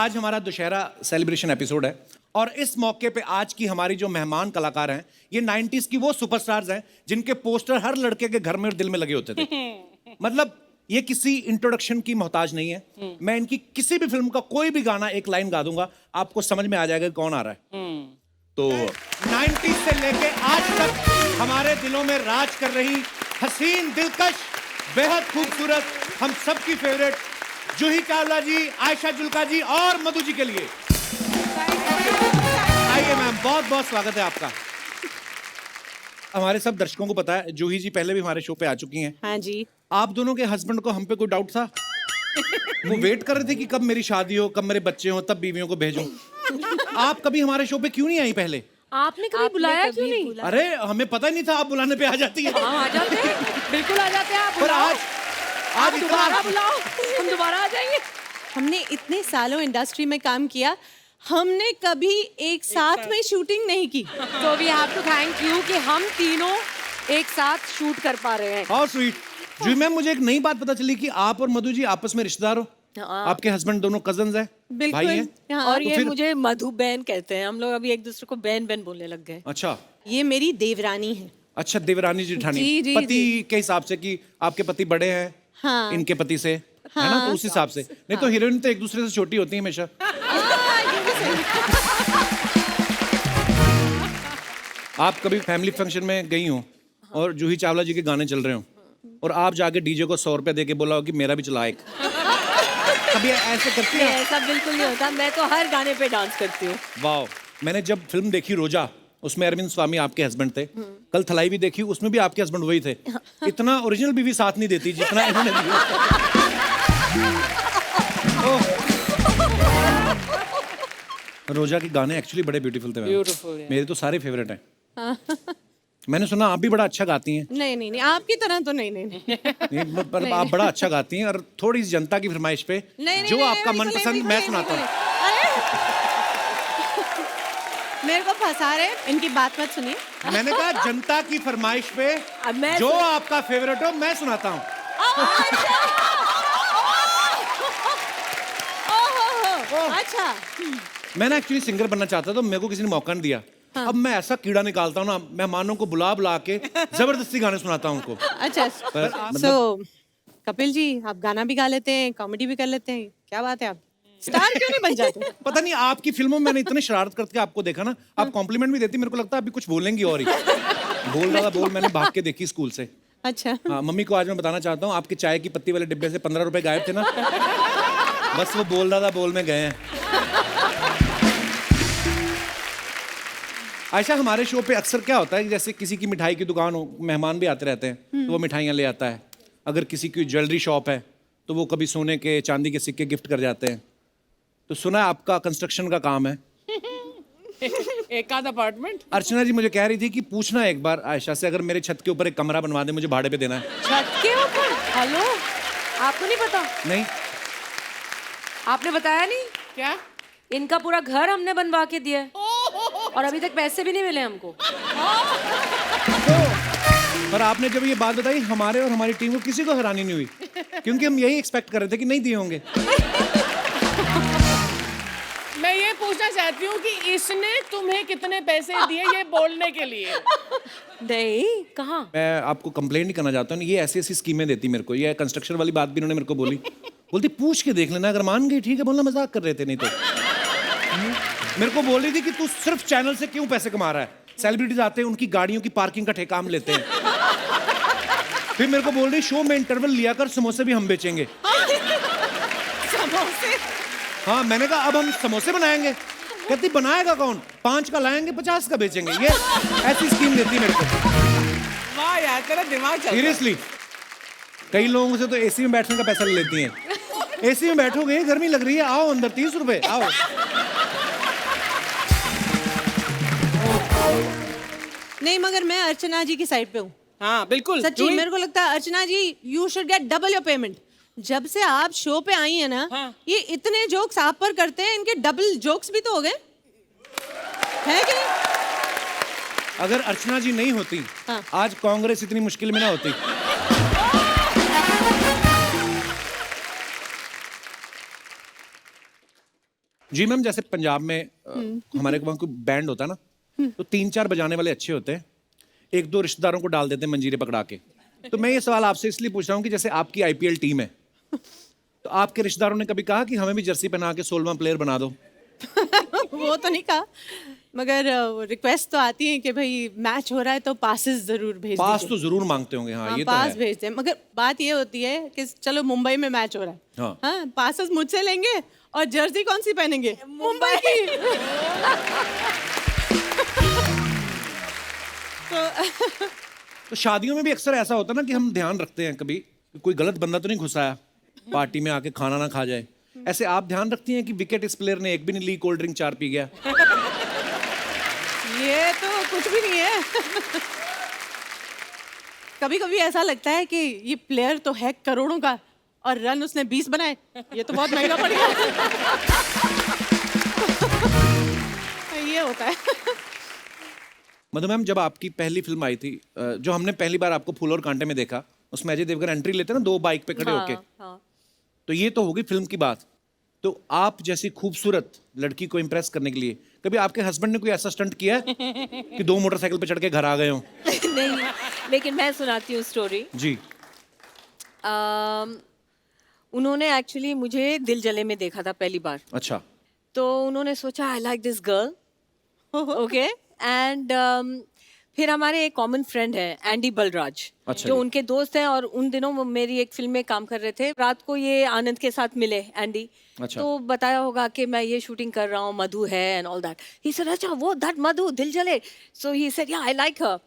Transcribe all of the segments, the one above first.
आज हमारा Dussehra celebration episode है और इस मौके पे आज की हमारी जो मेहमान कलाकार हैं ये 90s की वो सुपरस्टार्स हैं जिनके पोस्टर हर लड़के के घर में और दिल में लगे होते थे। मतलब ये किसी इंट्रोडक्शन की मोहताज नहीं है। मैं इनकी किसी भी फिल्म का कोई भी गाना एक लाइन गा दूंगा, आपको समझ में आ जाएगा कौन आ रहा है। तो 90s से लेके आज तक हमारे दिलों में राज कर रही हसीन, दिलकश, बेहद खूबसूरत, हम सबकी फेवरेट जूही चावला जी, आयशा जुल्का जी और मधु जी के लिए आइए मैम, बहुत बहुत स्वागत है आपका। हमारे सब दर्शकों को पता है जूही जी पहले भी हमारे शो पे आ चुकी हैं। हाँ जी। आप दोनों के हस्बैंड को हम पे कोई डाउट था? वो वेट कर रहे थे कि कब मेरी शादी हो, कब मेरे बच्चे हो, तब बीवियों को भेजूं। आप कभी हमारे शो पे क्यों नहीं आई पहले? आपने कभी बुलाया क्यों नहीं? अरे हमें पता ही नहीं था आप बुलाने पे आ जाती है। हाँ, आ जाते हैं, बिल्कुल आ जाते हैं। आप पर आज दोबारा बुलाओ, हम दोबारा आ जाएंगे। हमने इतने सालों इंडस्ट्री में काम किया, हमने कभी एक साथ में शूटिंग नहीं की। तो we have to thank you कि हम तीनों एक साथ शूट कर पा रहे हैं। How sweet. जी मैम, मुझे एक नई बात पता चली कि आप और मधु जी आपस में रिश्तेदार हो। आपके हस्बैंड दोनों कजन्स हैं, भाई हैं। हाँ। और तो ये फिर- मुझे मधु बहन कहते हैं। हम लोग अभी एक दूसरे को बहन बहन बोलने लग गए। अच्छा ये मेरी देवरानी है। अच्छा, देवरानी जेठानी। जी, जी, पति जी। के हिसाब से कि आपके पति बड़े हैं, हाँ। इनके पति से, है ना? तो उस हिसाब से। नहीं तो हीरोइन तो एक दूसरे से छोटी होती है हमेशा। आप कभी फैमिली फंक्शन में गई हो और जूही चावला जी के गाने चल रहे हो और आप जाके डीजे को 100 रुपया दे के बोला हो कि मेरा भी चला एक, कभी ऐसे करती नहीं, है? ऐसा बिल्कुल नहीं होता। मैं तो हर गाने पे डांस करती हूँ। वाह। मैंने जब फिल्म देखी रोजा, उसमें अरविंद स्वामी आपके हस्बैंड थे। कल थलाई भी देखी, उसमें भी आपके हस्बैंड वही थे। इतना ओरिजिनल बीवी साथ नहीं देती जितना इन्होंने दिया। रोजा के गाने एक्चुअली बड़े ब्यूटीफुल थे। Beautiful, yeah. मेरे तो सारे फेवरेट हैं। मैंने सुना आप भी बड़ा अच्छा गाती हैं। नहीं नहीं नहीं, आपकी तरह तो नहीं नहीं नहीं। नहीं, पर आप बड़ा अच्छा गाती हैं और थोड़ी सी जनता की फरमाइश पे नहीं, जो नहीं, आपका बिल्कुल नहीं, मनपसंद बिल्कुल मैं नहीं, सुनाता हूँ। मेरे को फंसा रहे, इनकी बात मत सुनिए। मैंने कहा जनता की फरमाइश पे अब मैं जो आपका फेवरेट हो मैं सुनाता हूँ। अच्छा। मैं ना एक्चुअली सिंगर बनना चाहता था, तो मेरे को किसी ने मौका नहीं दिया। अब मैं ऐसा कीड़ा निकालता हूँ ना, मेहमानों को बुला बुला के जबरदस्ती गाने सुनाता हूँ उनको। अच्छा, मतलब- सो कपिल जी, आप गाना भी गा लेते हैं, कॉमेडी भी कर लेते हैं, क्या बात है, आप स्टार क्यों नहीं बन जाते? पता नहीं आपकी फिल्मों में मैंने इतने शरारत करके आपको देखा ना, आप कॉम्प्लीमेंट भी देती, मेरे को लगता है अभी कुछ बोलेंगी और ही। बोल रहा था बोल, मैंने भाग के देखी स्कूल से। अच्छा। हाँ, मम्मी को आज मैं बताना चाहता हूँ, आपके चाय की पत्ती वाले डिब्बे से 15 रुपए गायब थे ना, बस वो बोल रहा था बोल में गए हैं। आयशा, हमारे शो पे अक्सर क्या होता है कि जैसे किसी की मिठाई की दुकान हो, मेहमान भी आते रहते हैं तो वो मिठाइयाँ ले आता है। अगर किसी की ज्वेलरी शॉप है तो वो कभी सोने के, चांदी के सिक्के गिफ्ट कर जाते हैं। तो सुना है आपका कंस्ट्रक्शन का काम है। एक आध अपार्टमेंट। अर्चना जी मुझे कह रही थी कि पूछना एक बार आयशा से, अगर मेरे छत के ऊपर एक कमरा बनवा दे, मुझे भाड़े पे देना है। छत के ऊपर? हेलो, आपको नहीं पता? नहीं, आपने बताया नहीं? क्या? इनका पूरा घर हमने बनवा के दिया है और अभी तक पैसे भी नहीं मिले हमको। पर आपने जब ये बात बताई, हमारे और हमारी टीम को किसी को हैरानी नहीं हुई, क्योंकि हम यही एक्सपेक्ट कर रहे थे कि नहीं दिए होंगे। मैं ये पूछना चाहती हूँ कि इसने तुम्हें कितने पैसे दिए ये बोलने के लिए? नहीं, कहाँ? मैं आपको कंप्लेंट नहीं करना चाहता हूँ, ये ऐसी ऐसी स्कीमें देती मेरे को। ये कंस्ट्रक्शन वाली बात भी इन्होंने मेरे को बोली, बोलती पूछ के देख लेना, अगर मान गई ठीक है, बोलना मजाक कर रहे थे। नहीं तो मेरे को बोल रही थी कि तू सिर्फ चैनल से क्यों पैसे कमा रहा है, सेलिब्रिटीज आते हैं उनकी गाड़ियों की पार्किंग का ठेका हम लेते हैं। फिर मेरे को बोल रही शो में इंटरवल लिया कर, समोसे भी हम बेचेंगे। समोसे? हाँ, मैंने कहा अब हम समोसे बनाएंगे। कहती बनाएगा कौन, 5 का लाएंगे 50 का बेचेंगे। ये ऐसी स्कीम देती मेरे को। वाह यार, तेरा दिमाग चल रहा है। सीरियसली, कई लोगों से तो एसी में बैठने का पैसा ले लेती हैं। एसी में बैठोगे, गर्मी लग रही है, आओ अंदर, 30 रुपए, आओ। नहीं, मगर मैं अर्चना जी की साइड पे हूँ। हाँ बिल्कुल सच्ची, मेरे को लगता है Archana ji, you should get double your payment. जब से आप शो पे आई है ना, हाँ। ये इतने जोक्स आप पर करते हैं, इनके डबल जोक्स भी तो हो गए, है कि नहीं? अगर अर्चना जी नहीं होती, हाँ। आज कांग्रेस इतनी मुश्किल में ना होती। जी मैम, जैसे पंजाब में हमारे वहाँ कोई बैंड होता है ना, तो 3-4 बजाने वाले अच्छे होते हैं, 1-2 रिश्तेदारों को डाल देते हैं मंजीरे पकड़ा के। तो मैं ये सवाल आपसे इसलिए पूछ रहा हूँ कि जैसे आपकी आईपीएल टीम है, तो आपके रिश्तेदारों ने कभी कहा कि हमें भी जर्सी पहना के 16वां प्लेयर बना दो? वो तो नहीं कहा, मगर रिक्वेस्ट तो आती है कि भाई मैच हो रहा है तो पासेस जरूर भेज पास दीजिए। तो जरूर मांगते होंगे, हाँ, हाँ, ये तो पास है। भेजते हैं, मगर बात ये होती है कि चलो मुंबई में मैच हो रहा है, हाँ। हाँ, पासेस मुझसे लेंगे और जर्सी कौन सी पहनेंगे? मुंबई की। तो शादियों में भी अक्सर ऐसा होता है ना कि हम ध्यान रखते हैं कभी कि कोई गलत बंदा तो नहीं घुसाया पार्टी में आके खाना ना खा जाए। ऐसे आप ध्यान रखती हैं कि विकेट इस प्लेयर ने एक भी नहीं ली, कोल्ड ड्रिंक 4 पी गया? ये तो कुछ भी नहीं है। कभी कभी ऐसा लगता है कि ये प्लेयर तो है करोड़ों का और रन उसने 20 बनाए, ये तो बहुत महंगा पड़ गया। ये होता है। मधु मैम, जब आपकी पहली फिल्म आई थी, जो हमने पहली बार आपको फूल और कांटे में देखा, उसमें अजय देवगन एंट्री लेते हैं ना 2 बाइक पे खड़े होके, हाँ। तो ये तो होगी फिल्म की बात। तो आप जैसी खूबसूरत लड़की को इम्प्रेस करने के लिए कभी आपके हस्बैंड ने कोई ऐसा स्टंट किया है कि 2 मोटरसाइकिल पे चढ़ के घर आ गए हो? नहीं, लेकिन मैं सुनाती हूँ स्टोरी। जी। उन्होंने एक्चुअली मुझे दिल जले में देखा था पहली बार, अच्छा। तो उन्होंने सोचा I like this girl, okay, and फिर हमारे एक कॉमन फ्रेंड है एंडी बलराज, अच्छा जो जी। उनके दोस्त हैं, और उन दिनों वो मेरी एक फिल्म में काम कर रहे थे। रात को ये आनंद के साथ मिले एंडी, अच्छा। तो बताया होगा कि मैं ये शूटिंग कर रहा हूँ, मधु है and all that. He said अच्छा वो दैट मधु दिल जले, सो ही सेड या I like her.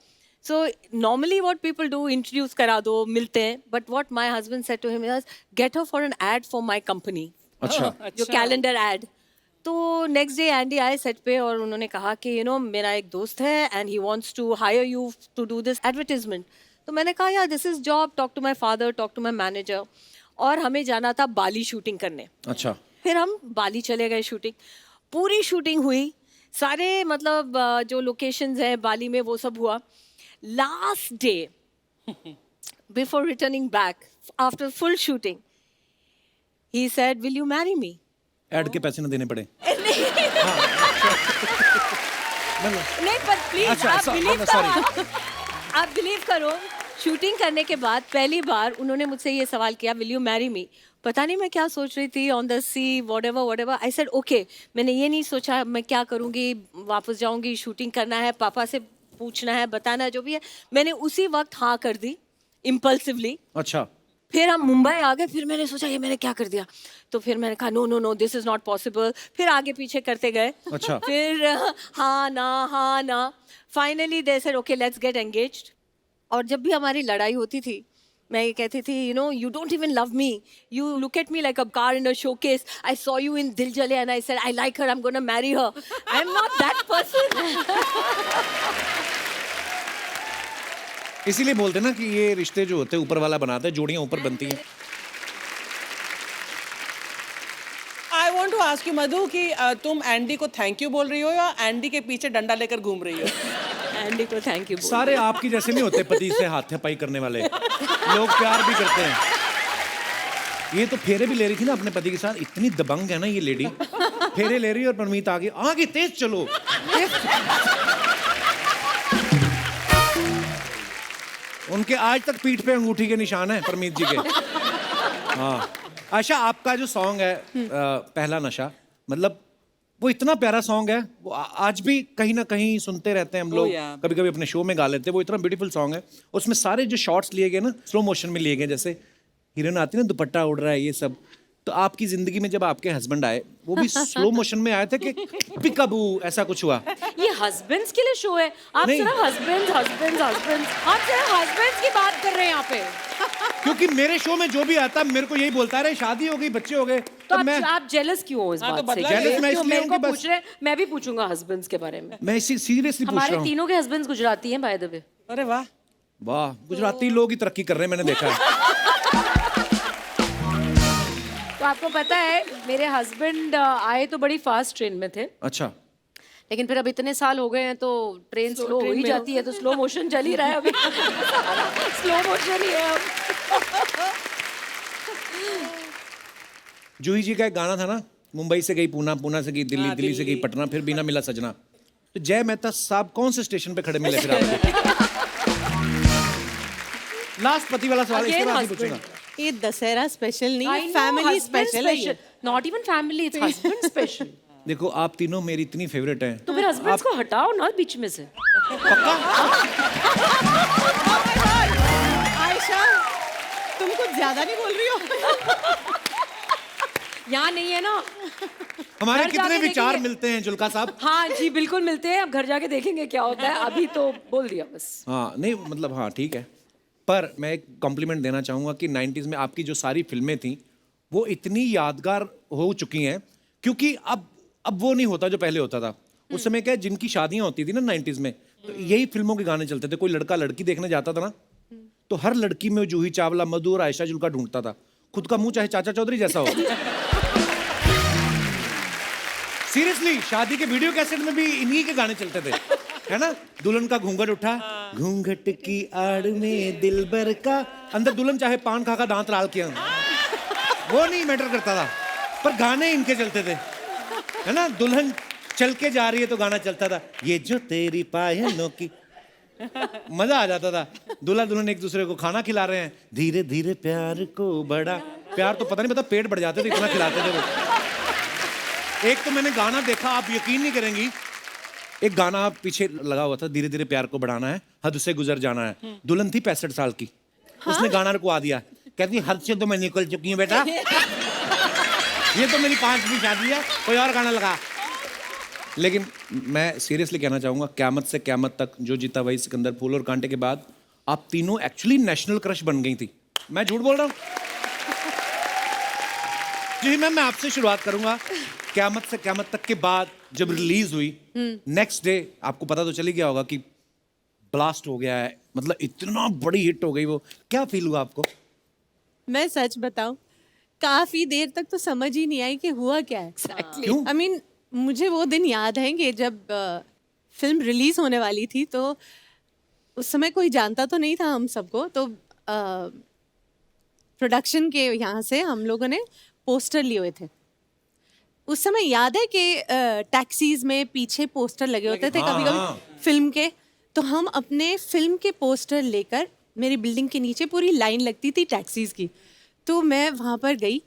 So normally what people do, introduce करा दो, मिलते हैं, but what my husband said to him was get her for an ad for my company, अच्छा। जो कैलेंडर एड। तो नेक्स्ट डे एंडी आए set पे और उन्होंने कहा कि यू नो मेरा एक दोस्त है and he wants to hire you to do this advertisement. तो मैंने कहा यार this is job, talk to my father, talk to my manager. और हमें जाना था बाली शूटिंग करने। अच्छा। फिर हम बाली चले गए, शूटिंग पूरी शूटिंग हुई, सारे मतलब जो लोकेशंस हैं बाली में वो सब हुआ। Last day before returning back after full shooting he said will you marry me? Add के पैसे ना देने पड़े? नहीं पर प्लीज अच्छा, आप sorry, बिलीव sorry. करो, आप बिलीव करो, शूटिंग करने के बाद पहली बार उन्होंने मुझसे ये सवाल किया विल यू मैरी मी? पता नहीं मैं क्या सोच रही थी, on the sea whatever. I said okay. मैंने ये नहीं सोचा मैं क्या करूँगी, वापस जाऊँगी, शूटिंग करना है, पापा से पूछना है, बताना है, जो भी है। मैंने उसी वक्त हाँ कर दी इम्पल्सिवली। अच्छा। फिर हम मुंबई आ गए, फिर मैंने सोचा ये मैंने क्या कर दिया, तो फिर मैंने कहा no no no this is not possible. फिर आगे पीछे करते गए। अच्छा। फिर हाँ ना, finally they said okay let's get engaged. और जब भी हमारी लड़ाई होती थी मैं ये कहती थी you know you don't even love me, you look at me like a car in a showcase, I saw you in दिल जले and I said I like her, I am gonna marry her, I am not that person. इसीलिए बोलते हैं ना कि ये रिश्ते जो होते हैं ऊपर वाला बनाता है, जोड़ियां ऊपर बनती हैं। I want to ask you Madhu कि तुम एंडी को थैंक यू बोल रही हो या एंडी के पीछे डंडा लेकर घूम रही हो? एंडी को थैंक यू। सारे आपकी जैसे नहीं होते पति से हाथापाई करने वाले लोग, प्यार भी करते हैं। ये तो फेरे भी ले रही थी ना अपने पति के साथ, इतनी दबंग है ना ये लेडी, फेरे ले रही है और परमीत आगे तेज चलो, उनके आज तक पीठ पे अंगूठी के निशान है परमीत जी के। हाँ। आशा, आपका जो सॉन्ग है पहला नशा, मतलब वो इतना प्यारा सॉन्ग है, वो आज भी कहीं ना कहीं सुनते रहते हैं हम लोग, yeah. कभी कभी अपने शो में गा लेते हैं। वो इतना ब्यूटीफुल सॉन्ग है, उसमें सारे जो शॉट्स लिए गए ना स्लो मोशन में लिए गए, जैसे हीरोइन आती है ना दुपट्टा उड़ रहा है ये सब। तो आपकी जिंदगी में जब आपके हस्बैंड आए वो भी स्लो मोशन में आए थे कि पिकाबू ऐसा कुछ हुआ? ये हस्बैंड्स के लिए शो है, आप नहीं। सिर्फ हस्बैंड्स आप सिर्फ हस्बैंड्स की बात कर रहे हैं यहाँ पे। क्योंकि मेरे शो में जो भी आता है मेरे को यही बोलता है शादी हो गई, बच्चे हो गए, तो तो मैं आप जेलस क्यों हो इस हाँ, तो बात से? बदला Jealous मैं क्यों इसलिए मेरे हूँ को कि बस- पूछ रहे हैं, मैं भी पूछूंगा हस्बैंड्स के बारे में। मैं इसी सीरियसली पूछ रहा हमारे हूँ। तीनों के हस्बैंड्स गुजराती हैं बाय द वे। अरे वाह, वाह, गुजराती लोग ही तरक्की कर रहे हैं, मैंने देखा है। तो आपको पता है मेरे हस्बैंड आए तो बड़ी फास्ट ट्रेन में थे, अच्छा। लेकिन फिर अब इतने साल हो गए हैं तो ट्रेन स्लो हो ही जाती है, तो स्लो मोशन चल ही रहा है अभी। स्लो मोशन ही है अब। जूही जी का एक गाना था ना, मुंबई से गई पूना, पूना से गई दिल्ली, दिल्ली से गई पटना, फिर बिना मिला सजना। तो जय मेहता साहब कौन से स्टेशन पे खड़े मिले फिर आपको? लास्ट पति वाला सवाल इसके बाद ही पूछूंगा। ये दशहरा स्पेशल नहीं है, फैमिली स्पेशल है ये। Not even family, it's husband special. देखो आप तीनों मेरी इतनी फेवरेट हैं। तो फिर हस्बैंड्स को हटाओ ना बीच में से। आयशा, तुम कुछ ज्यादा नहीं बोल रही हो? यहाँ नहीं है ना। हमारे घर कितने जाके विचार देखेंगे। मिलते हैं जुल्का साहब। हाँ जी बिल्कुल मिलते हैं, अब घर जाके देखेंगे क्या होता है, अभी तो बोल दिया बस। हाँ नहीं मतलब हाँ ठीक है, पर मैं एक कॉम्प्लीमेंट देना चाहूंगा कि 90s में आपकी जो सारी फिल्में थी वो इतनी यादगार हो चुकी हैं, क्योंकि अब वो नहीं होता जो पहले होता था। उस समय क्या है, जिनकी शादियां होती थी ना 90s में, तो यही फिल्मों के गाने चलते थे। कोई लड़का लड़की देखने जाता था ना, तो हर लड़की में जूही चावला, मधु और आयशा जुल्का ढूंढता था। खुद का मुंह चाहे चाचा चौधरी जैसा हो। सीरियसली शादी के वीडियो कैसेट में भी इन्हीं के गाने चलते थे, है ना। दुल्हन का घूंघट उठा, घूंघट की आड़ में दिलबर का, अंदर दुल्हन चाहे पान खा का दांत लाल किया, वो नहीं मैटर करता था, पर गाने इनके चलते थे, है ना। दुल्हन चल के जा रही है तो गाना चलता था, ये जो तेरी पायलों की, मजा आ जाता था। दूल्हा दुल्हन एक दूसरे को खाना खिला रहे हैं, धीरे धीरे प्यार को बड़ा, प्यार तो पता नहीं पता पेट बढ़ जाते थे इतना खिलाते थे वो। एक तो मैंने गाना देखा, आप यकीन नहीं करेंगी, एक गाना पीछे लगा हुआ था, धीरे धीरे प्यार को बढ़ाना है, हद से गुजर जाना है। दुल्हन थी 65 साल की, उसने गाना रुकवा दिया, कहती हद से तो मैं निकल चुकी हूँ बेटा, ये तो मेरी 5वीं शादी है, कोई और गाना लगा। लेकिन मैं सीरियसली कहना चाहूंगा, क़यामत से क़यामत तक, जो जीता वही सिकंदर, फूल और कांटे के बाद आप तीनों एक्चुअली नेशनल क्रश बन गई थी। मैं झूठ बोल रहा हूँ? जी मैम, मैं आपसे शुरुआत करूंगा। क़यामत से क़यामत तक के बाद जब रिलीज हुई, नेक्स्ट डे आपको पता तो चल ही गया होगा कि ब्लास्ट हो गया है, मतलब इतना बड़ी हिट हो गई वो, क्या फील हुआ आपको? मैं सच बताऊं, काफी देर तक तो समझ ही नहीं आई कि हुआ क्या है। क्यों? I mean, मुझे वो दिन याद है कि जब फिल्म रिलीज होने वाली थी, तो उस समय कोई जानता तो नहीं था हम सबको, तो प्रोडक्शन के यहाँ से हम लोगों ने पोस्टर लिए हुए थे। उस समय याद है कि टैक्सीज में पीछे पोस्टर लगे होते थे कभी कभी फिल्म के, तो हम अपने फिल्म के पोस्टर लेकर, मेरी बिल्डिंग के नीचे पूरी लाइन लगती थी टैक्सीज की, तो मैं वहाँ पर गई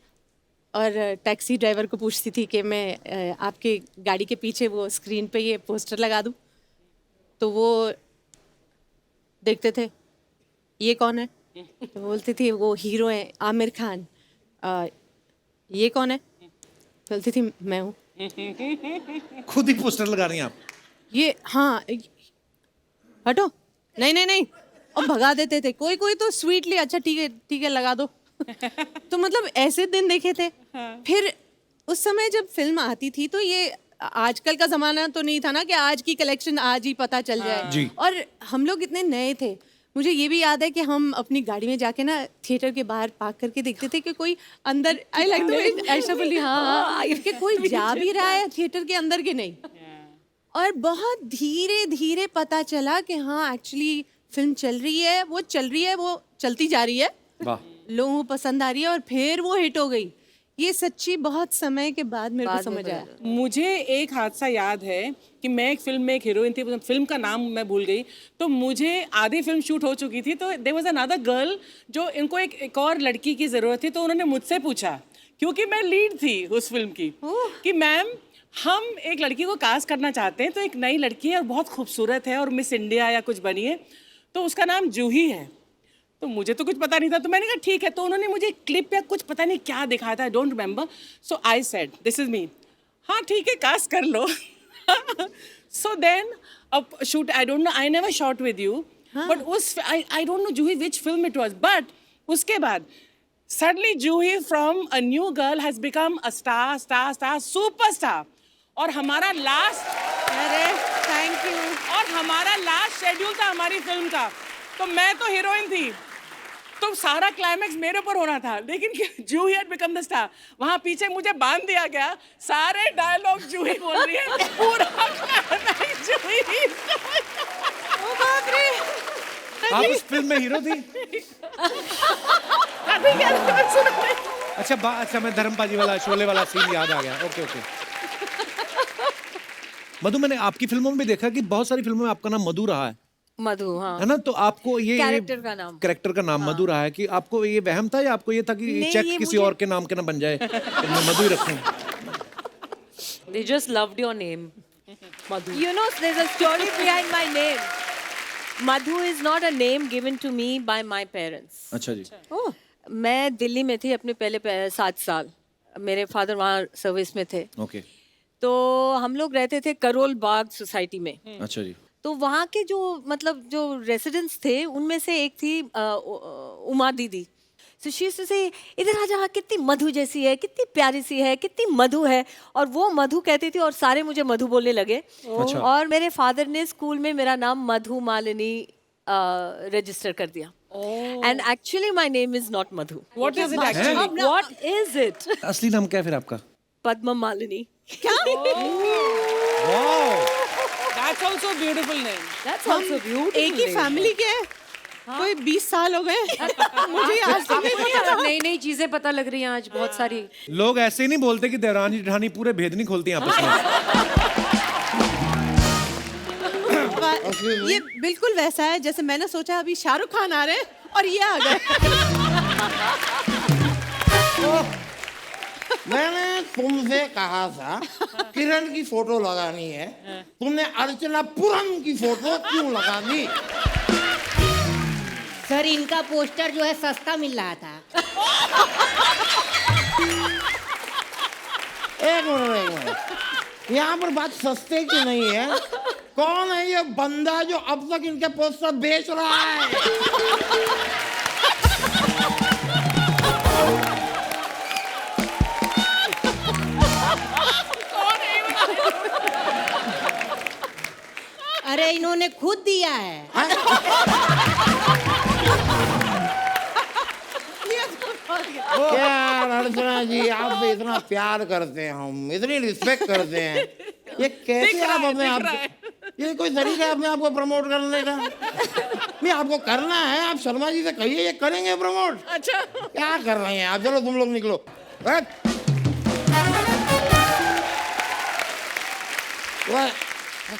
और टैक्सी ड्राइवर को पूछती थी कि मैं आपके गाड़ी के पीछे वो स्क्रीन पे ये पोस्टर लगा दूँ। तो वो देखते थे, ये कौन है? तो बोलती थी वो हीरो है आमिर खान। ये कौन है? बोलती थी मैं हूँ। खुद ही पोस्टर लगा रही हैं आप? ये हाँ, हटो, नहीं नहीं नहीं, और भगा देते थे। कोई कोई तो स्वीटली, अच्छा ठीक है लगा दो। तो मतलब ऐसे दिन देखे थे। फिर उस समय जब फिल्म आती थी, तो ये आजकल का जमाना तो नहीं था ना कि आज की कलेक्शन आज ही पता चल जाए। जी। और हम लोग इतने नए थे, मुझे ये भी याद है कि हम अपनी गाड़ी में जाके ना थिएटर के बाहर पार्क करके देखते थे कि कोई अंदर, आई लाइक द ऐसा बोली, हाँ कि कोई जा भी रहा है थिएटर के अंदर के नहीं। और बहुत धीरे धीरे पता चला कि हाँ एक्चुअली फिल्म चल रही है, वो चल रही है, वो चलती जा रही है, वाह। लोगों को पसंद आ रही है, और फिर वो हिट हो गई। ये सच्ची बहुत समय के बाद मेरे को समझ आया। मुझे एक हादसा याद है कि मैं एक फिल्म में एक हीरोइन थी, फिल्म का नाम मैं भूल गई, तो मुझे आधी फिल्म शूट हो चुकी थी, तो देयर वाज अनदर गर्ल जो इनको एक और लड़की की ज़रूरत थी, तो उन्होंने मुझसे पूछा, क्योंकि मैं लीड थी उस फिल्म की, कि मैम हम एक लड़की को कास्ट करना चाहते हैं, तो एक नई लड़की है और बहुत खूबसूरत है और मिस इंडिया या कुछ बनी है, तो उसका नाम जूही है। तो मुझे तो कुछ पता नहीं था, तो मैंने कहा ठीक है। तो उन्होंने मुझे क्लिप या कुछ पता नहीं क्या दिखाया था, I don't remember, so I said this is me, हाँ ठीक है कास्ट कर लो। सो देन अब shoot, I don't know, I never shot with you, but उस I don't know Juhi which film it was, but उसके बाद suddenly Juhi from a new girl has become a star superstar. और हमारा last, अरे thank you. और हमारा last schedule था हमारी फिल्म का, तो मैं तो हीरोइन थी, तो सारा क्लाइमैक्स मेरे ऊपर होना था, लेकिन जूही हैड बिकम द स्टार। वहाँ पीछे मुझे बांध दिया गया, सारे डायलॉग जूही बोल रही है, पूरा क्लाइमैक्स जूही। ओ बाप रे, आप उस फिल्म में हीरो थी? अच्छा मैं धर्मपा जी वाला शोले वाला सीन याद आ गया। Okay okay. मधु, मैंने आपकी फिल्मों में भी देखा कि बहुत सारी फिल्मों में आपका नाम मधु रहा है मधु, हाँ। है ना? तो आपको ये कैरेक्टर का नाम। कैरेक्टर का नाम मधु रहा है कि आपको ये वहम था या आपको ये था कि नहीं, चेक ये किसी मुझे- और के नाम के ना बन जाए तो मैं मधु ही रखूं? They just loved your name, Madhu. You know, there's a story behind my name. Madhu is not a name given to me by my parents. अच्छा जी। मैं दिल्ली में थी अपने पहले 7 साल। मेरे फादर वहाँ सर्विस में थे। ओके। तो हम लोग रहते थे करोल बाग सोसाइटी में। अच्छा जी। तो वहाँ के जो मतलब जो रेसिडेंट्स थे उनमें से एक थी उमा दीदी। सो शी से इधर आ जा, कितनी मधु जैसी है, कितनी प्यारी सी है, कितनी मधु है। और वो मधु कहती थी और सारे मुझे मधु बोलने लगे। अच्छा। और मेरे फादर ने स्कूल में मेरा नाम मधु मालिनी रजिस्टर कर दिया। And actually my name is not Madhu. What is it actually? What is it? असली नाम क्या है फिर आपका? पद्म Malini. That's also a beautiful name. That's also beautiful. एक ही फैमिली के हैं। कोई 20 साल हो गए मुझे आज तक नहीं पता। नई नई चीजें पता लग रही हैं आज बहुत सारी। लोग ऐसे ही नहीं बोलते कि देवरानी जेठानी पूरे भेद नहीं खोलती आपस में। ये बिल्कुल वैसा है जैसे मैंने सोचा अभी शाहरुख खान आ रहे हैं और ये आ गए। मैंने तुमसे कहा था किरण की फोटो लगानी है, तुमने अर्चना पुरम की फोटो क्यों लगा दी? सर इनका पोस्टर जो है सस्ता मिल रहा था। एक मिनट, यहाँ पर बात सस्ते की नहीं है। कौन है ये बंदा जो अब तक इनके पोस्टर बेच रहा है? अरे इन्होंने खुद दिया है। क्या अर्चना जी, आप पे इतना प्यार करते हैं, हम इतनी रिस्पेक्ट करते हैं, ये कैसे आप अपने आप, ये कोई तरीका है अपने आप को प्रमोट करने का? नहीं, आपको करना है, आप शर्मा जी से कहिए, ये करेंगे प्रमोट। अच्छा। क्या कर रहे हैं आप? चलो तुम लोग निकलो।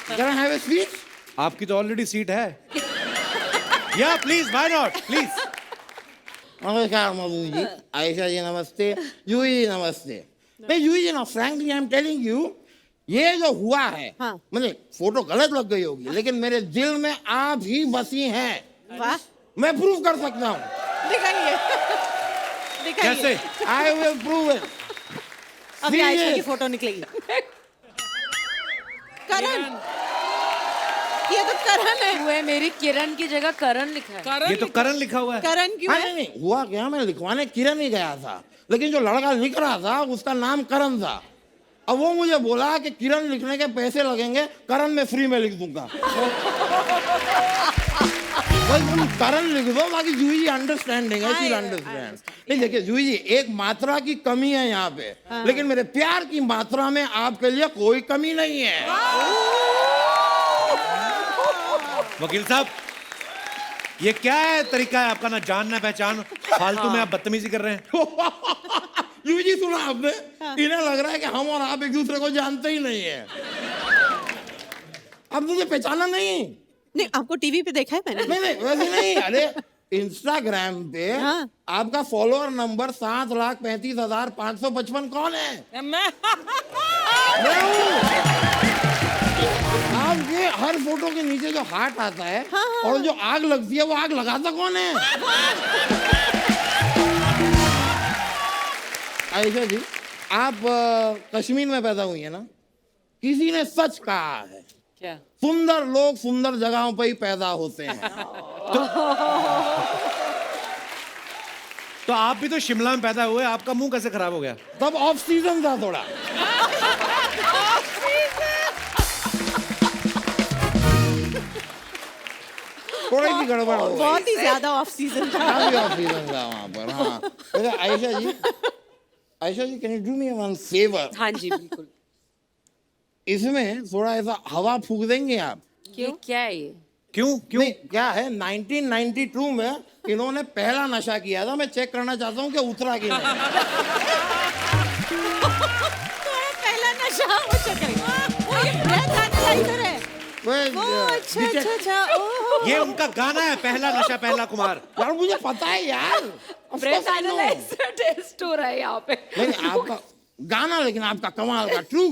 Can I have a speech? आपकी तो ऑलरेडी सीट है। या प्लीज, व्हाई नॉट, प्लीज। नमस्कार मधु जी, आयशा जी नमस्ते, जूही जी नमस्ते। नहीं जूही जी ना, frankly I am telling you, ये जो हुआ है, हाँ। मुझे फोटो गलत लग गई होगी, लेकिन मेरे दिल में आप ही बसी हैं। वाह, मैं प्रूव कर सकता हूँ। दिखाइए कैसे? I will prove it. अभी आयशा की फोटो निकलेगी। करण, ये तो करण है। हुए मेरी किरण की जगह करण लिखा है। ये तो करण लिखा हुआ है। करण क्यों है? नहीं, हुआ क्या, मैं लिखवाने किरण ही गया था, लेकिन जो लड़का लिख रहा था उसका नाम करण था। अब वो मुझे बोला कि किरण लिखने के पैसे लगेंगे, करण मैं फ्री में लिख दूंगा। बस तुम करण लिख दो, बाकी जूही जी अंडरस्टैंडिंग है, शी अंडरस्टैंड। नहीं देखिए जूही जी, एक मात्रा की कमी है यहाँ पे, लेकिन मेरे प्यार की मात्रा में आपके लिए कोई कमी नहीं है। वकील साहब, ये क्या है तरीका है आपका, ना जान ना पहचान, फालतू में आप बदतमीजी कर रहे हैं। जूही जी सुना आपने, इन्हें लग रहा है कि हम और आप एक दूसरे को जानते ही नहीं है। अब मुझे पहचाना नहीं? नहीं, आपको टीवी पे देखा है मैंने। नहीं वैसे नहीं, अरे इंस्टाग्राम पे हाँ। आपका फॉलोअर नंबर 7,35,555 कौन है? मैं मैं हूँ। आपके हर फोटो के नीचे जो हार्ट आता है और जो आग लगती है, वो आग लगाता कौन है? आयशा जी, आप कश्मीर में पैदा हुई है ना? किसी ने सच कहा है, क्या? सुंदर लोग सुंदर जगहों पर ही पैदा होते हैं। तो आप भी तो शिमला में पैदा हुए, आपका मुंह कैसे खराब हो गया? तब ऑफ सीजन था थोड़ा। थोड़ी सी गड़बड़ हो गई। बहुत ही ज्यादा ऑफ सीजन था। काफी ऑफ सीजन था वहाँ पर। हाँ, वैसे Ayesha ji can you do me one favour? हाँ जी बिल्कुल। इसमें थोड़ा ऐसा हवा फूक देंगे आप? क्यों? क्या है ये? क्यों क्यों? नहीं, क्या है 1992 में इन्होंने पहला नशा किया था, मैं चेक करना चाहता हूँ कि उतरा कि नहीं। पहला नशा हो चुका है। वो ये breath analyzer है। वो, अच्छा अच्छा अच्छा ओह। ये उनका गाना है, पहला नशा पहला कुमार। यार मुझे पता है यार। Of breath course I know. Analyser test हो रहा है यहाँ पे। नहीं आपका गाना, लेकिन आपका कमाल का ट्रू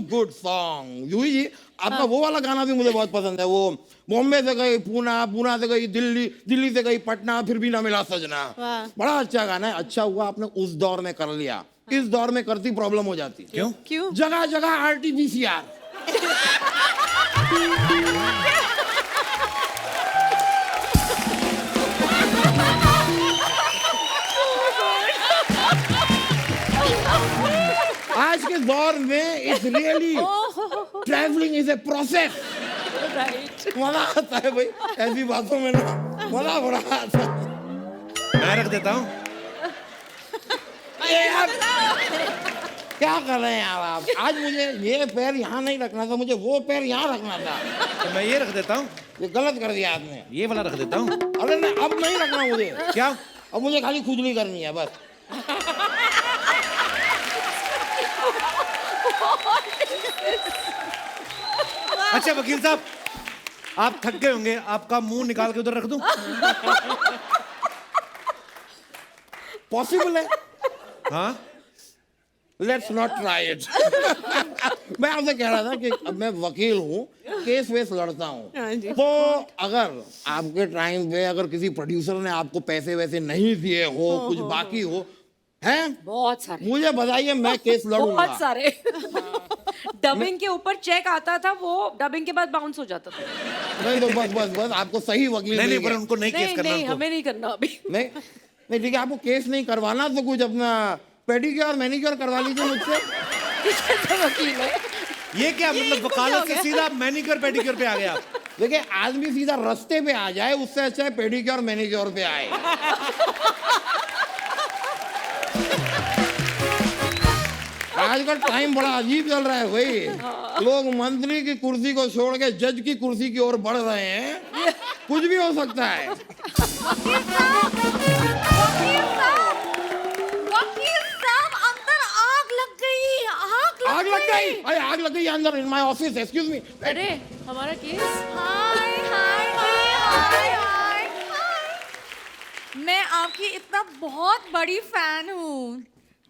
गुड सॉन्ग। जूही जी आपका वो वाला गाना भी मुझे बहुत पसंद है, वो बॉम्बे से गई पूना, पूना से गई दिल्ली, दिल्ली से गई पटना, फिर भी ना मिला सजना। वाह। बड़ा अच्छा गाना है। अच्छा हुआ आपने उस दौर में कर लिया, इस दौर में करती प्रॉब्लम हो जाती। क्यों? क्यों? जगह जगह RT-PCR। आज के दौर में it's really travelling is a process. मजा आता है भाई ऐसी बातों में ना, मजा बड़ा आता है। मैं रख देता हूँ। अरे यार क्या कर रहे हैं यार आप? आज मुझे ये पैर यहाँ नहीं रखना था, मुझे वो पैर यहाँ रखना था। तो मैं ये रख देता हूँ, ये गलत कर दिया आपने। ये वाला रख देता हूँ। अरे नहीं, अब नहीं रखना मुझे। क्या? अब मुझे खाली खुजली करनी है बस। अच्छा वकील साहब, आप थक गए होंगे, आपका मुंह निकाल के उधर रख दूं? पॉसिबल है? हाँ। Let's not try it. मैं आपसे कह रहा था कि अब मैं वकील हूँ, केस वेस लड़ता हाँ हूँ, जी। तो अगर आपके टाइम पे अगर किसी प्रोड्यूसर ने आपको पैसे वैसे नहीं दिए हो, कुछ बाकी हो, हैं, बहुत सारे, मुझे बताइए, मैं केस लड़ूंगा। बहुत सारे। डबिंग के ऊपर चेक आता था, वो डबिंग के बाद बाउंस हो जाता था। नहीं तो बस बस बस आपको सही वकील नहीं मिल नहीं, पर गया। उनको नहीं केस नहीं करना नहीं, उनको। हमें नहीं करना अभी। नहीं नहीं ठीक है, आपको केस नहीं करवाना तो कुछ अपना पेडिक्योर मैनिक्योर करवा लीजिए मुझसे। वकील है। ये क्या मतलब, वकालत से सीधा मैनिक्योर पेडिक्योर पे आ गया आप? देखिए आदमी सीधा रास्ते पे आ जाए, उससे अच्छा है पेडिक्योर मैनिक्योर पे आए। आज का टाइम बड़ा अजीब चल रहा है भाई। लोग मंत्री की कुर्सी को छोड़ के जज की कुर्सी की ओर बढ़ रहे हैं। कुछ भी हो सकता है। वकील साहब, अंदर आग लग गई। आग लग गई? अरे आग लग गई अंदर in my office, excuse me. अरे हमारा केस। हाय हाय हाय हाय। मैं आपकी इतना बहुत बड़ी फैन हूँ।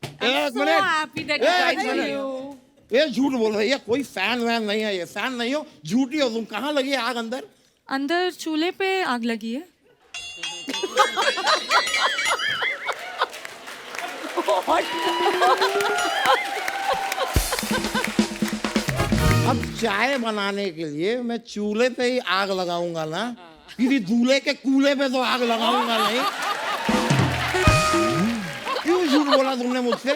एक मिनट, एक मिनट। ये झूठ बोल रही है, कोई फैन वैन नहीं है, ये फैन नहीं हो, झूठी हो तुम। कहाँ लगी है आग? अंदर अंदर चूल्हे पे आग लगी है। अब चाय बनाने के लिए मैं चूल्हे पे ही आग लगाऊंगा ना, किसी दूल्हे के कूल्हे पे तो आग लगाऊंगा नहीं। क्यों झूठ बोला तुमने मुझसे?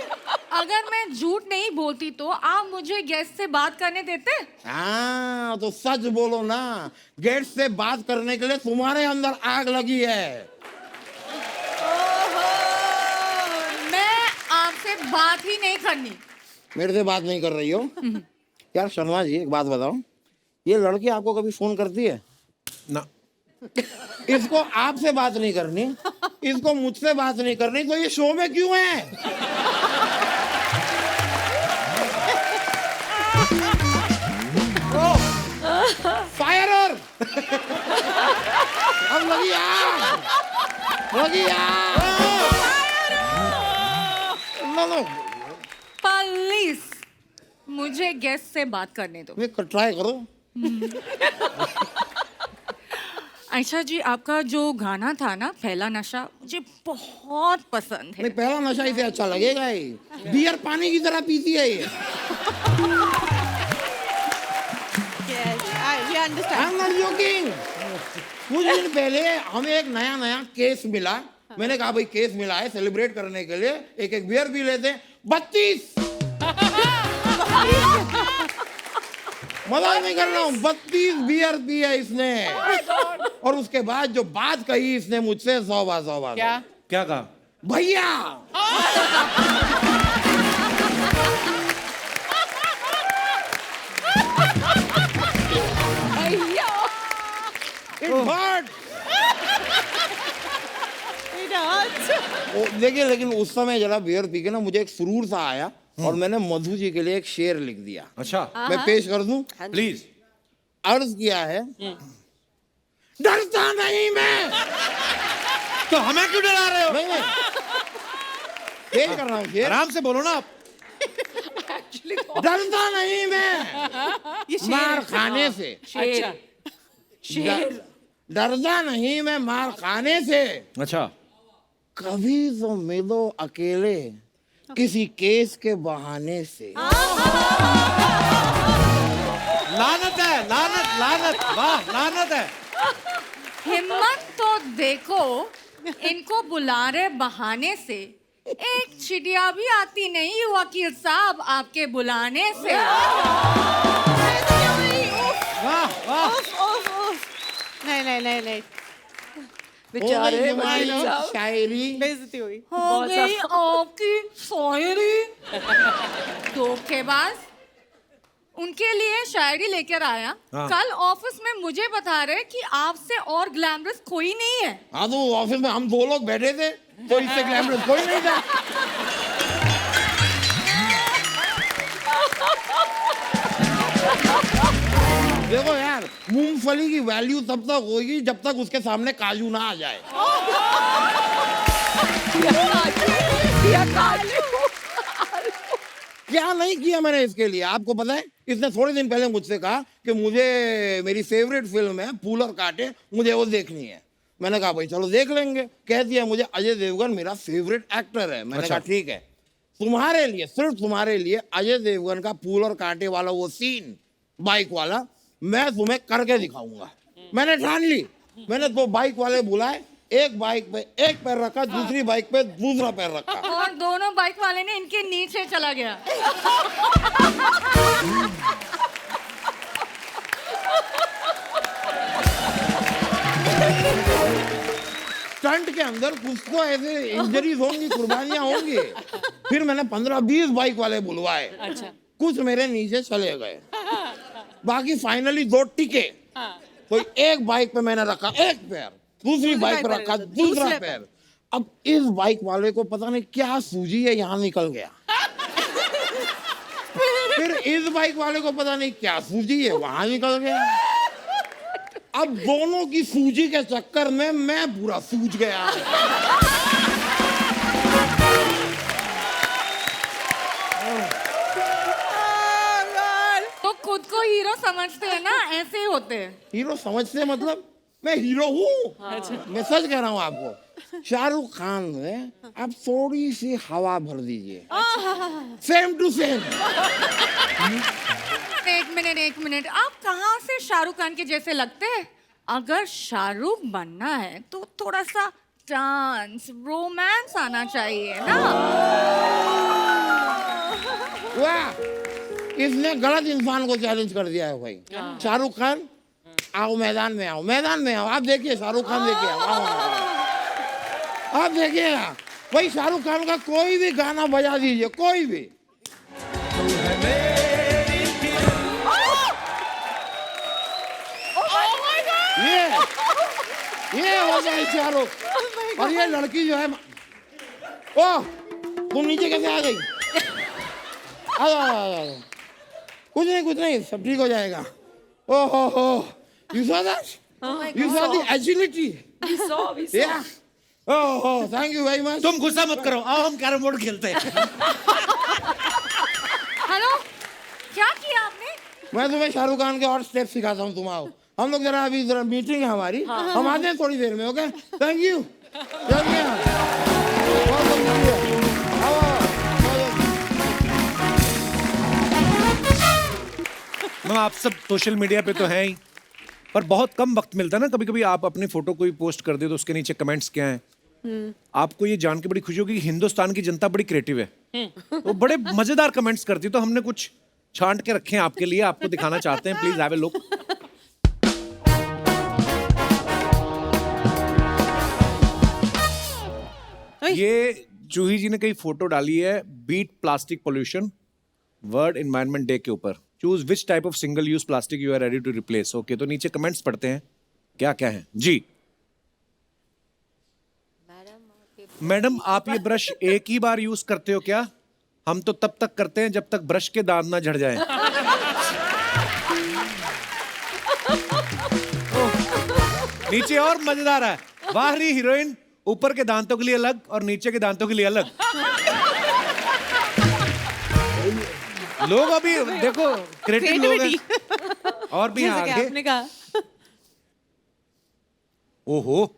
अगर मैं झूठ नहीं बोलती तो आप मुझे गेस्ट से बात करने देते? हाँ तो सच बोलो ना, गेट से बात करने के लिए तुम्हारे अंदर आग लगी है। मैं आपसे बात ही नहीं करनी। मेरे से बात नहीं कर रही हो? यार शर्मा जी एक बात बताओ, ये लड़की आपको कभी फोन करती है? ना। इसको आपसे बात नहीं करनी, इसको मुझसे बात नहीं करनी, तो ये शो में क्यों है? फायर! अब लगी आग, लगी आग। लो प्लीज मुझे गेस्ट से बात करने दो। ट्राई करो। आयशा जी, आपका जो गाना था ना पहला नशा, मुझे बहुत पसंद है। नहीं पहला नशा इसे अच्छा लगेगा ही, बियर पानी की तरह पीती है ये। We understand. I'm not joking. कुछ दिन पहले हमें एक नया केस मिला। मैंने कहा भाई केस मिला है, सेलिब्रेट करने के लिए एक एक बियर पी लेते हैं। 32 मजाक नहीं कर रहा हूँ, 32 बियर पी है इसने। और उसके बाद जो बात कही इसने मुझसे, 100 बात। क्या? क्या कहा? भैया It hurt. देखिए, लेकिन उस समय जरा बियर पी के ना मुझे एक सुरूर सा आया और मैंने मधु जी के लिए एक शेर लिख दिया। अच्छा, मैं पेश कर दूं? प्लीज। अर्ज किया है, डरता नहीं मैं। तो हमें क्यों डरा रहे हो? नहीं नहीं, पेश कर रहा हूँ शेर। आराम से बोलो ना आप। डरता नहीं मैं मार खाने से। अच्छा, डरता नहीं मैं मार खाने से, अच्छा, कभी तो मिलो अकेले किसी केस के बहाने से। लानत है, लानत, लानत, वाह, लानत है। हिम्मत तो देखो, इनको बुला रहे बहाने से, एक चिड़िया भी आती नहीं वकील साहब आपके बुलाने से। वाह, वाह। नहीं नहीं नहीं नहीं, बेचारे शायरी बेइज्जती हुई। हो गई आपकी शायरी। धोखेबाज उनके लिए शायरी लेकर आया। हाँ। कल ऑफिस में मुझे बता रहे कि आपसे और ग्लैमरस कोई नहीं है। हाँ, तो ऑफिस में हम 2 लोग बैठे थे तो इससे ग्लैमरस कोई नहीं था। देखो यार, मूंगफली की वैल्यू तब तक होगी जब तक उसके सामने काजू ना आ जाए। क्या नहीं किया मैंने इसके लिए, आपको पता है? इसने थोड़े दिन पहले मुझसे कहा कि मुझे मेरी फेवरेट फिल्म है फूल और कांटे, मुझे वो देखनी है। मैंने कहा भाई चलो देख लेंगे। कहती है मुझे अजय देवगन मेरा फेवरेट एक्टर है। मैंने कहा ठीक है, तुम्हारे लिए, सिर्फ तुम्हारे लिए अजय देवगन का फूल और कांटे वाला वो सीन बाइक वाला मैं तुम्हें करके दिखाऊंगा। मैंने ठान ली। मैंने 2 बाइक वाले बुलाए, एक बाइक पे एक पैर रखा, दूसरी बाइक पे दूसरा पैर रखा, और दोनों बाइक वाले ने इनके नीचे चला गया। स्टंट के अंदर कुछ तो ऐसे इंजरीज होंगी, कुर्बानियां होंगी। फिर मैंने 15-20 बाइक वाले बुलवाए। अच्छा, कुछ मेरे नीचे चले गए, बाकी फाइनली 2 टिके। तो एक बाइक पे मैंने रखा एक पैर, दूसरी बाइक पे रखा दूसरा पैर। अब इस बाइक वाले को पता नहीं क्या सूझी है, यहाँ निकल गया। फिर इस बाइक वाले को पता नहीं क्या सूझी है, वहां निकल गया। अब दोनों की सूजी के चक्कर में मैं पूरा सूझ गया। तो खुद को हीरो समझते हैं ना, ऐसे ही होते हैं। हीरो समझते मतलब मैं हीरो हूँ। मैं सच कह रहा हूँ आपको। शाहरुख खान में आप थोड़ी सी हवा भर दीजिए, सेम टू सेम। एक मिनट, आप कहाँ से शाहरुख खान के जैसे लगते हैं? अगर शाहरुख बनना है तो थोड़ा सा डांस, रोमांस आना चाहिए ना। वाह, इसने गलत इंसान को चैलेंज कर दिया है भाई। शाहरुख खान आओ मैदान में, आओ मैदान में, आओ। आप देखिए शाहरुख खान, देखिए आप देखिएगा भाई, शाहरुख खान का कोई भी गाना बजा दीजिए, कोई भी। ये हो गया शाहरुख। और ये लड़की जो है, ओह तुम नीचे कैसे आ गई? आ जाओ। कुछ नहीं, सब ठीक हो जाएगा। ओह, you saw that? You saw the agility? We saw. Yeah. Oh, thank you very much. तुम गुस्सा मत करो, आओ हम कैरम बोर्ड खेलते हैं। हेलो, क्या किया आपने? मैं तुम्हें शाहरुख खान के और स्टेप सिखाता हूँ, तुम आओ। हम लोग जरा अभी जरा मीटिंग है हमारी, हम आते हैं थोड़ी देर में। Okay, thank you. जल्दी मैम, आप सब सोशल मीडिया पे तो हैं ही, पर बहुत कम वक्त मिलता है ना। कभी कभी आप अपनी फोटो कोई पोस्ट कर दे तो उसके नीचे कमेंट्स क्या हैं। आपको ये जान के बड़ी खुशी होगी कि हिंदुस्तान की जनता बड़ी क्रिएटिव है, वो बड़े मजेदार कमेंट्स करती है। तो हमने कुछ छांट के रखे हैं आपके लिए, आपको दिखाना चाहते हैं। Please have a look. ये जूही जी ने कई फोटो डाली है beat plastic pollution world environment day के ऊपर। Choose which type of single use plastic you are ready to replace. Okay, तो नीचे कमेंट्स पढ़ते हैं क्या क्या है जी। मैडम आप ये ब्रश एक ही बार यूज करते हो क्या? हम तो तब तक करते हैं जब तक ब्रश के दांत ना झड़ जाएं। नीचे और मजेदार है, बाहरी हीरोइन ऊपर के दांतों के लिए अलग और नीचे के दांतों के लिए अलग। लोग अभी देखो क्रिएटिव लोग हैं। और भी जैसे कि आगे। आपने कहा ओहो,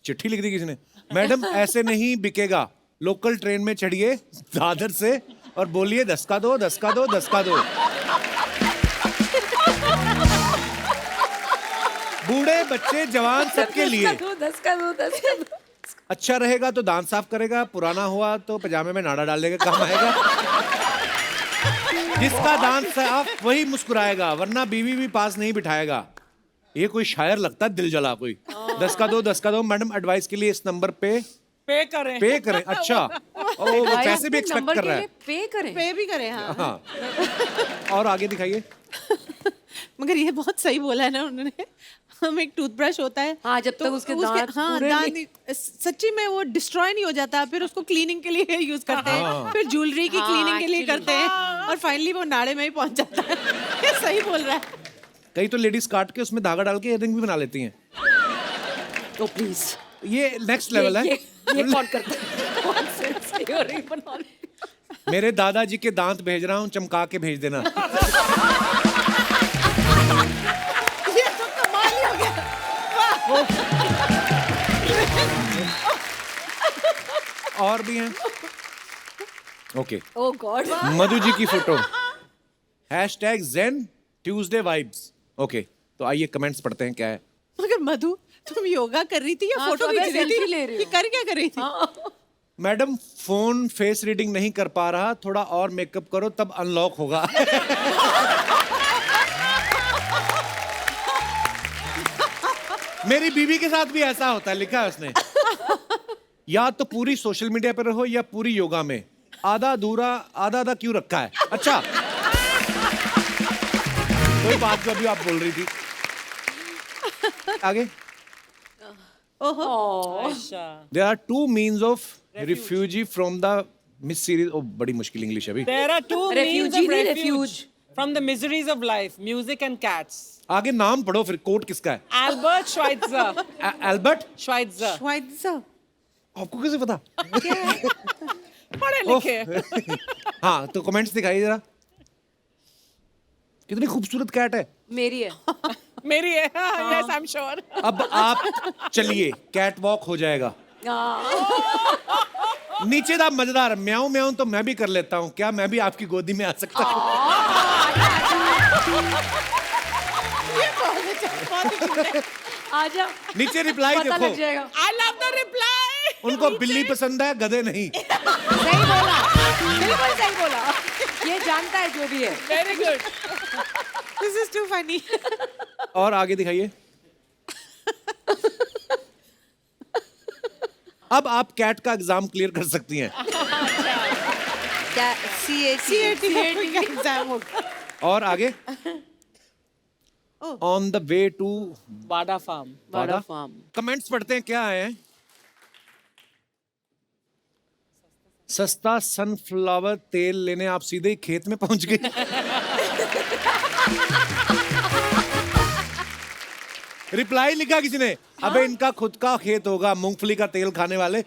चिट्ठी लिख दी किसी ने। मैडम ऐसे नहीं बिकेगा, लोकल ट्रेन में चढ़िए दादर से और बोलिए 10 का दो, 10 का दो, 10 का दो। बूढ़े बच्चे जवान सबके लिए। 10 का दो 10 का दो। अच्छा रहेगा तो दांत साफ करेगा, पुराना हुआ तो पजामे में नाड़ा डालने का काम आएगा। जिसका दांत साफ वही मुस्कुराएगा, वरना बीवी भी पास नहीं बिठाएगा। ये कोई शायर लगता है, दिल जला कोई। 10 का दो, 10 का दो। मैडम एडवाइस के लिए इस नंबर पे पे करें। पे करें। अच्छा, वो पैसे भी एक्सपेक्ट नंबर कर के रहा है। लिए पे करें। पे भी करे। हाँ हाँ, और आगे दिखाइए। मगर ये बहुत सही बोला है ना उन्होंने। हम एक टूथब्रश होता है, हाँ, जब तक उसके दांत पूरे दांत नहीं- सच्ची में वो डिस्ट्रॉय नहीं हो जाता, फिर उसको क्लीनिंग के लिए यूज करते हैं, फिर ज्वेलरी की क्लीनिंग के लिए करते हैं, और फाइनली वो नाड़े में ही पहुंच जाता है। ये सही बोल रहा है। कई तो लेडीज काट के उसमें धागा डाल के इयररिंग भी बना लेती हैं। तो प्लीज ये नेक्स्ट लेवल है। ये कौन करता है? कौन से earring बना ले? मेरे दादाजी के दांत भेज रहा हूँ, चमका के भेज देना। ये तो कमाल ही हो गया। और भी हैं। Okay, Oh God. Madhu ji की photo. #Zen Tuesday Vibes। Okay, तो आइए कमेंट्स पढ़ते हैं क्या है। मगर मधु, तुम योगा कर रही थी या हाँ, फोटो सब खींच है, रही selfie थी? ले रही ये हूँ। कर क्या कर रही थी? मैडम फोन फेस रीडिंग नहीं कर पा रहा, थोड़ा और मेकअप करो तब अनलॉक होगा। मेरी बीवी के साथ भी ऐसा होता है, लिखा है उसने। या तो पूरी सोशल मीडिया पर रहो या पूरी योगा में, आधा अधूरा आधा आधा क्यों रखा है? अच्छा, कोई बात जो अभी आप बोल रही थी। आगे। There are 2 means of refugee from the Miss Series। Oh, बड़ी मुश्किल इंग्लिश अभी। There are 2 means Refugee of नहीं, refuge refuge. from the miseries of life: music and cats. आगे नाम पढ़ो फिर, कोट किसका है? Albert Schweitzer. एल्बर्ट। Schweitzer. आपको कैसे पता? पढ़े लिखे। हाँ, तो कमेंट्स दिखाइए जरा। कितनी खूबसूरत कैट है। मेरी है। मेरी है। Yes, I'm sure. अब आप चलिए, कैट वॉक हो जाएगा। नीचे दा मजेदार, म्याऊं म्याऊं तो मैं भी कर लेता हूँ, क्या मैं भी आपकी गोदी में आ सकता हूँ? आजा। नीचे रिप्लाई पता लग देखो। जाएगा। I love the reply. उनको बिल्ली पसंद है, गधे नहीं। सही बोला, बिल्कुल सही बोला। ये जानता है जो भी है। Very good. This is too funny. और आगे दिखाइए। अब आप कैट का एग्जाम क्लियर कर सकती हैं। क्या CAT का एग्जाम होगा। और आगे। On the way to Bada Farm. Bada farm. Comments पढ़ते हैं क्या आए हैं। सस्ता सनफ्लावर तेल लेने आप सीधे ही खेत में पहुंच गए। रिप्लाई लिखा किसी ने, अबे इनका खुद का खेत होगा, मूंगफली का तेल खाने वाले।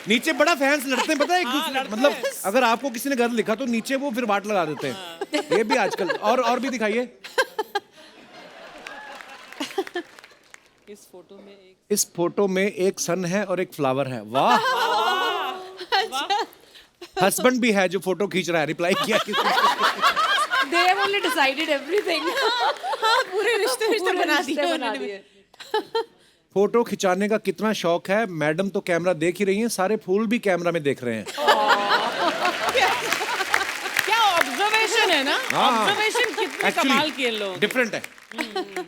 नीचे बड़ा फैंस लड़ते हैं, पता है एक दूसरे, मतलब अगर आपको किसी ने गलत लिखा तो नीचे वो फिर वाट लगा देते हैं। ये भी आजकल। और भी दिखाइए। इस फोटो में एक सन है और एक फ्लावर है। वाह। हस्बैंड भी है जो फोटो खींच रहा है, रिप्लाई किया किसी ने। They have only decided everything. हाँ, पूरे रिश्ते बना दिए बना उन्होंने। दिए। फोटो खिंचाने का कितना शौक है। मैडम तो कैमरा देख ही रही हैं, सारे फूल भी कैमरा में देख रहे हैं। क्या ऑब्जर्वेशन है ना? हाँ। ऑब्जर्वेशन कितने कमाल के लोग। डिफरेंट है।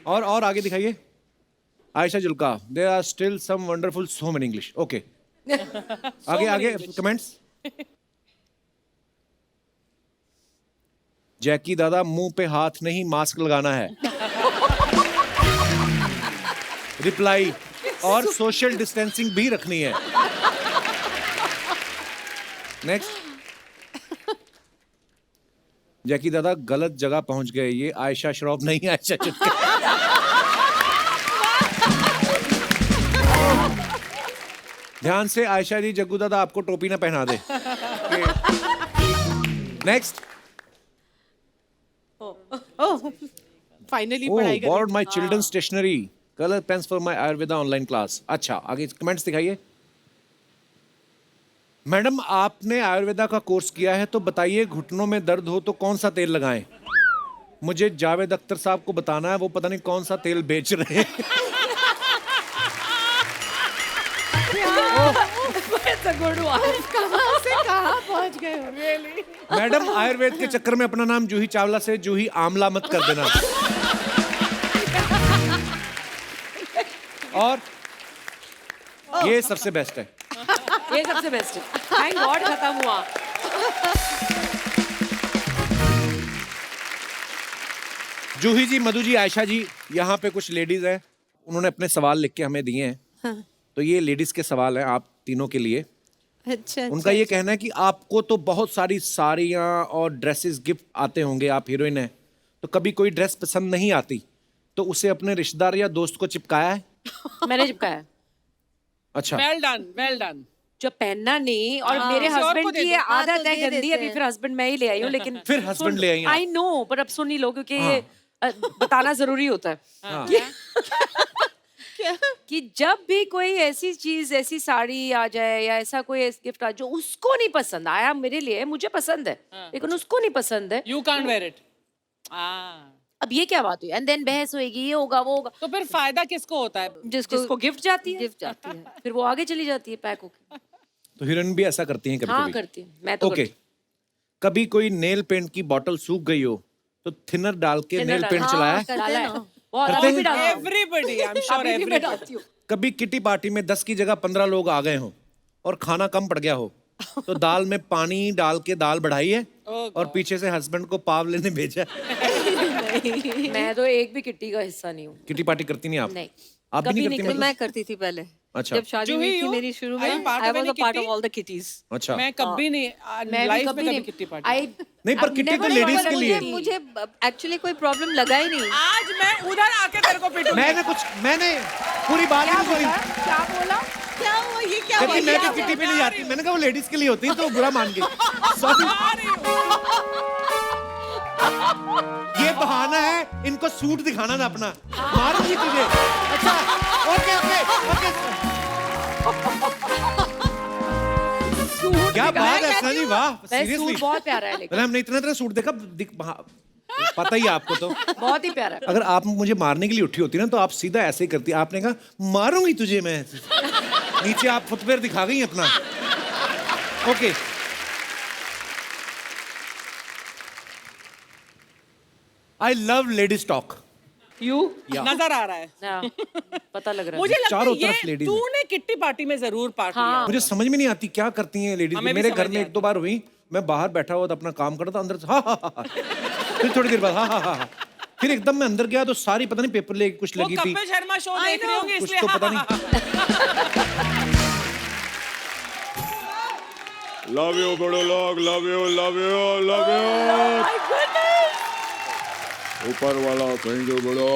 और आगे दिखाइए। Ayesha Jhulka, there are still some wonderful so many English. ओके, आगे कमेंट्स। जैकी दादा, मुंह पे हाथ नहीं मास्क लगाना है। रिप्लाई, और सोशल डिस्टेंसिंग भी रखनी है। नेक्स्ट। जैकी दादा गलत जगह पहुंच गए, ये आयशा श्रॉफ नहीं, आयशा चुटकी। ध्यान से आयशा जी, जग्गू दादा आपको टोपी ना पहना दे। नेक्स्ट। फाइनली Oh, पढ़ाई कर borrowed my children's stationery, color pens for my Ayurveda online class. अच्छा, आगे कमेंट्स दिखाइए। मैडम, आपने आयुर्वेदा का कोर्स किया है तो बताइए, घुटनों में दर्द हो तो कौन सा तेल लगाएं? मुझे जावेद अख्तर साहब को बताना है, वो पता नहीं कौन सा तेल बेच रहे हैं। That's a good one. कहाँ से कहाँ पहुँच गए हो? मैडम, आयुर्वेद के चक्कर में अपना नाम जूही चावला से जूही आमला मत कर देना। और ये सबसे बेस्ट है। ये सबसे बेस्ट है। थैंक गॉड खत्म हुआ। जूही जी, मधु जी, आयशा जी, यहाँ पे कुछ लेडीज हैं, उन्होंने अपने सवाल लिख के हमें दिए हैं। हाँ। तो ये लेडीज के सवाल हैं आप तीनों के लिए। अच्छा, उनका ये कहना है कि आपको तो बहुत सारी साड़ियाँ और ड्रेसेस गिफ्ट आते होंगे, आप हीरोइन हैं, तो कभी कोई ड्रेस पसंद नहीं आती तो उसे अपने रिश्तेदार या दोस्त को चिपकाया है? मैंने चिपकाया। अच्छा। Well done, well done. जो पहनना नहीं, और मेरे किसी और हस्बैंड को की दे ये दो। आदत है दे गंदी, देते अभी हैं। फिर हस्बैंड मैं ही ले आई हूँ, लेकिन फिर husband ले आई हैं आप। आई नो, पर अब सुन ही लो, क्योंकि ये बताना जरूरी होता है हाँ। कि जब भी कोई ऐसी चीज, ऐसी साड़ी आ जाए या ऐसा कोई गिफ्ट आ जो उसको नहीं पसंद आया, मेरे लिए मुझे पसंद है लेकिन उसको नहीं पसंद है, You can't wear it. अब ये क्या बात हुई? एंड देन बहस होएगी, ये होगा, वो होगा। तो फिर फायदा किसको होता है? जिसको गिफ्ट जाती है, गिफ्ट जाती है। फिर वो आगे चली जाती है पैक होके। तो हीरोइन भी ऐसा करती हैं कभी हाँ कभी? करती हूँ मैं तो। ओके। कभी कोई नेल पेंट की बोतल सूख गई हो तो थिनर डाल के Thinner नेल डाल- पेंट हाँ, चलाया है? डाला है। बहुत करते अभी भी हैं? डालती हूँ। Everybody, I'm sure अभी भी मैं everybody. डालती हूँ। कभी किटी पार्टी में 10 की जगह 15 लोग आ गए हो और खाना कम पड़ गया हो तो दाल में पानी डाल के दाल बढ़ाई है और पीछे से हस्बैंड को पाव लेने भेजा है? मैं तो एक भी किट्टी का हिस्सा नहीं हूँ। किटी पार्टी करती नहीं आप? नहीं। आप भी कभी नहीं नहीं करती? तो मतलब? मैं करती थी पहले। अच्छा। जब शादी जूही, हुई थी you? मेरी शुरू Are में, you part I of was any a part of kitty? All the kitty's. अच्छा। मैं कभी नहीं, मैं भी लाइफ में कभी कभी नहीं। Kitty party. नहीं, पर किट्टी तो लेडीज के लिए है। मुझे एक्चुअली कोई प्रॉब्लम लगा ही नहीं। आज मैं उधर आके तेरे को पिटूंगी। मैंने पूरी बात नहीं सुनी। क्या बोला? क्या हुआ? ये क्या कहती हुआ? मैं भी किट्टी पे नहीं जाती। मैंने कहा वो लेडीज के लिए होती है, तो बुरा मान गई। सॉरी। ये बहाना है इनको सूट दिखाना ना अपना। मारूंगी तुझे। अच्छा, ओके ओके ओके। क्या बात है सना जी, वाह, सीरियसली। सूट बहुत प्यारा है, लेकिन मैंने हमने इतना सूट देखा, पता ही है आपको तो। बहुत ही प्यारा है। अगर आप मुझे मारने के लिए उठी होती ना तो आप सीधा ऐसे ही करती। आपने कहा मारूंगी तुझे मैं। नीचे आप फुटवेयर दिखा गई अपना। Okay. I love ladies talk. You नजर आ रहा है। पता लग रहा है। मुझे लगता चारों है तरफ ये ladies हैं। तूने किट्टी पार्टी में जरूर पार्ट हाँ। लिया। मुझे समझ में नहीं आती क्या करती हैं लेडीज। हमें भी मेरे समझ घर में नहीं एक दो बार हुई, मैं बाहर बैठा हुआ था अपना काम कर रहा था, अंदर से हा। फिर थोड़ी देर बाद हा। फिर एकदम मैं अंदर गया तो सारी पता नहीं पेपर लेके कुछ वो लगी थी, कपिल शर्मा शो देख रही होंगी कुछ इसलिए। तो पता नहीं। लव यू बड़े लोग, love you love you love you. ऊपर वाला थैंक यू बड़ो।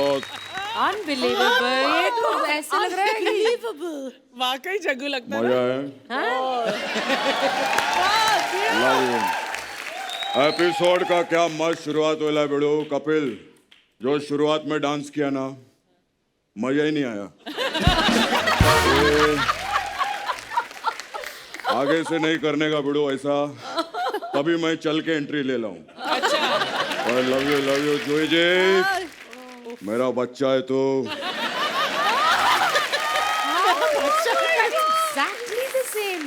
अनबिलीवेबल। ये तो ऐसे लग रहा है कि वाकई जग्गू लगता है मजा ना। है। Love you. एपिसोड का क्या मस्त शुरुआत होला बड़ो। कपिल जो शुरुआत में डांस किया ना, मजा ही नहीं आया। आगे से नहीं करने का बड़ो ऐसा, तभी मैं चल के एंट्री ले लाऊं। और लव यू जोई जी, मेरा बच्चा है तो। exactly the same.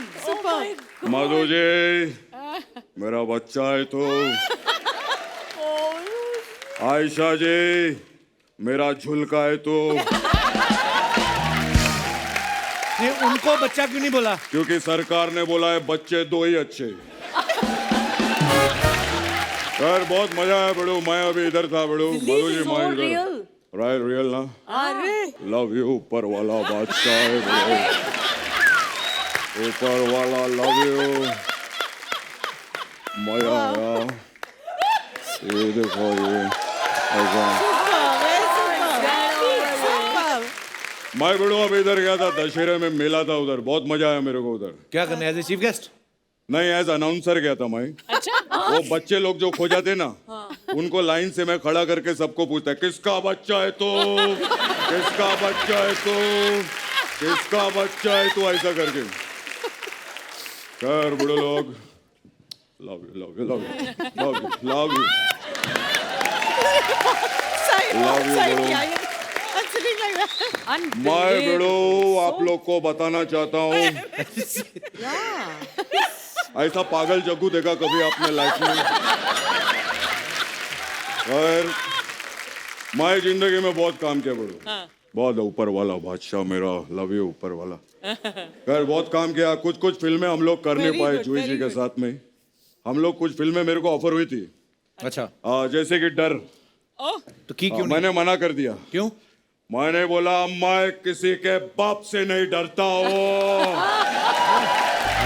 Madhu ji, मेरा बच्चा है तो। आयशा जी, मेरा झुलका है तो। ये उनको बच्चा क्यों नहीं बोला? क्योंकि सरकार ने बोला है बच्चे दो ही अच्छे। यार बहुत मजा आया बड़ो। मैं अभी इधर था बड़ो। मधु जी So मैं इधर। real. रियल ना? लव यू ऊपर वाला बादशाह है bro. ऊपर वाला लव यू. मजा आया. ये देखो ये ऐसा. मैं बड़ो अब इधर गया था, दशहरे में मेला था उधर, बहुत मजा आया मेरे को उधर. क्या करने एज ए चीफ गेस्ट? नहीं, एज अनाउंसर गया था मैं. वो बच्चे लोग जो खो जाते ना, उनको लाइन से मैं खड़ा करके सबको पूछता है, किसका बच्चा है तो, किसका बच्चा है तो, किसका बच्चा है तो, ऐसा करके. खैर बड़े लोग, love you love you love you love you love you love you बड़ो. मैं बड़ो आप लोग को बताना चाहता हूँ, ऐसा पागल जग्गू देखा कभी आपने लाइफ में? और मैं जिंदगी में बहुत काम किया बड़ो. बहुत ऊपर वाला बादशाह मेरा, लव यू ऊपर वाला. खैर बहुत काम किया. कुछ कुछ फिल्में हम लोग कर नहीं पाए जूही जी के साथ में. हम लोग कुछ फिल्में मेरे को ऑफर हुई थी. अच्छा. जैसे कि डर. तो की क्यों नहीं? मैंने मना कर दिया. क्यों? मैंने बोला मैं किसी के बाप से नहीं डरता हूँ.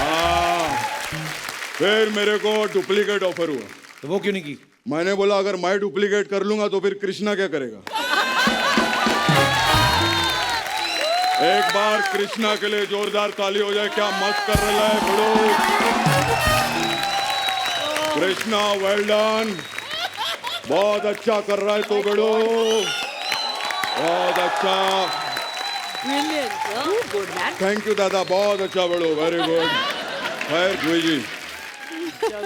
हाँ. फिर मेरे को डुप्लीकेट ऑफर हुआ. तो वो क्यों नहीं की? मैंने बोला अगर मैं डुप्लीकेट कर लूंगा तो फिर कृष्णा क्या करेगा? एक बार कृष्णा के लिए जोरदार ताली हो जाए. क्या मस्त कर रहा है बड़ो. Krishna well done. बहुत अच्छा कर रहा है तो बड़ो, बहुत अच्छा. थैंक यू दादा, बहुत अच्छा बड़ो, वेरी गुड. खैर जूही जी,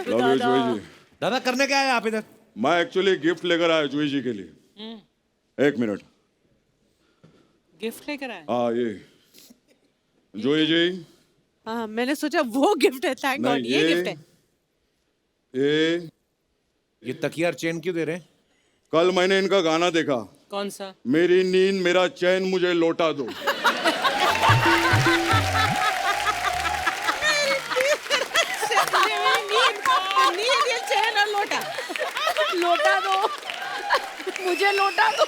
लव यू जूही जी. दादा करने क्या है आप इधर? मैं एक्चुअली गिफ्ट लेकर आया जूही जी के लिए. एक मिनट. गिफ्ट लेकर आए? हाँ ये जूही जी. हाँ मैंने सोचा वो गिफ्ट है. थैंक गॉड ये गिफ्ट है. ये तकिया और चेन क्यों दे रहे हैं? कल मैंने इनका गाना देखा. कौन सा? मेरी नींद मेरा चैन मुझे लौटा दो. लौटा दो, मुझे लौटा दो.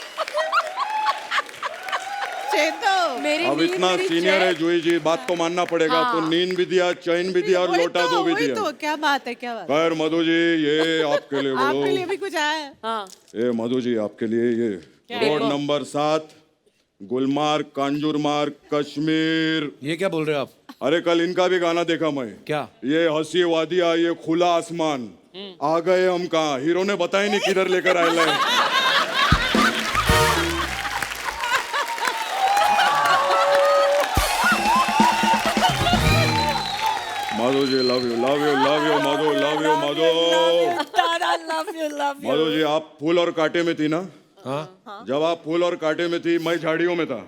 मेरी अब नींद, इतना मेरी सीनियर चैन. है जूही जी, बात तो मानना पड़ेगा. तो नींद भी दिया, चैन भी दिया और लौटा दो भी दिया. तो क्या बात है, क्या बात है? खैर मधु जी ये आपके लिए आपके लिए बोलो. भी कुछ आया है? हाँ. ये मधु जी आपके लिए ये रोड नंबर 7 गुलमार्ग कांजूरमार्ग कश्मीर. ये क्या बोल रहे हो आप? अरे कल इनका भी गाना देखा मैं. क्या? ये हंसी वादिया, ये खुला आसमान. आ गए हम कहाँ, हीरो ने बताया नहीं किधर लेकर आए लाए. Madhu ji love you love you love you Madhu, love you Madhu. Madhu ji आप फूल और कांटे में थी ना? हाँ. जब आप फूल और कांटे में थी मैं झाड़ियों में था.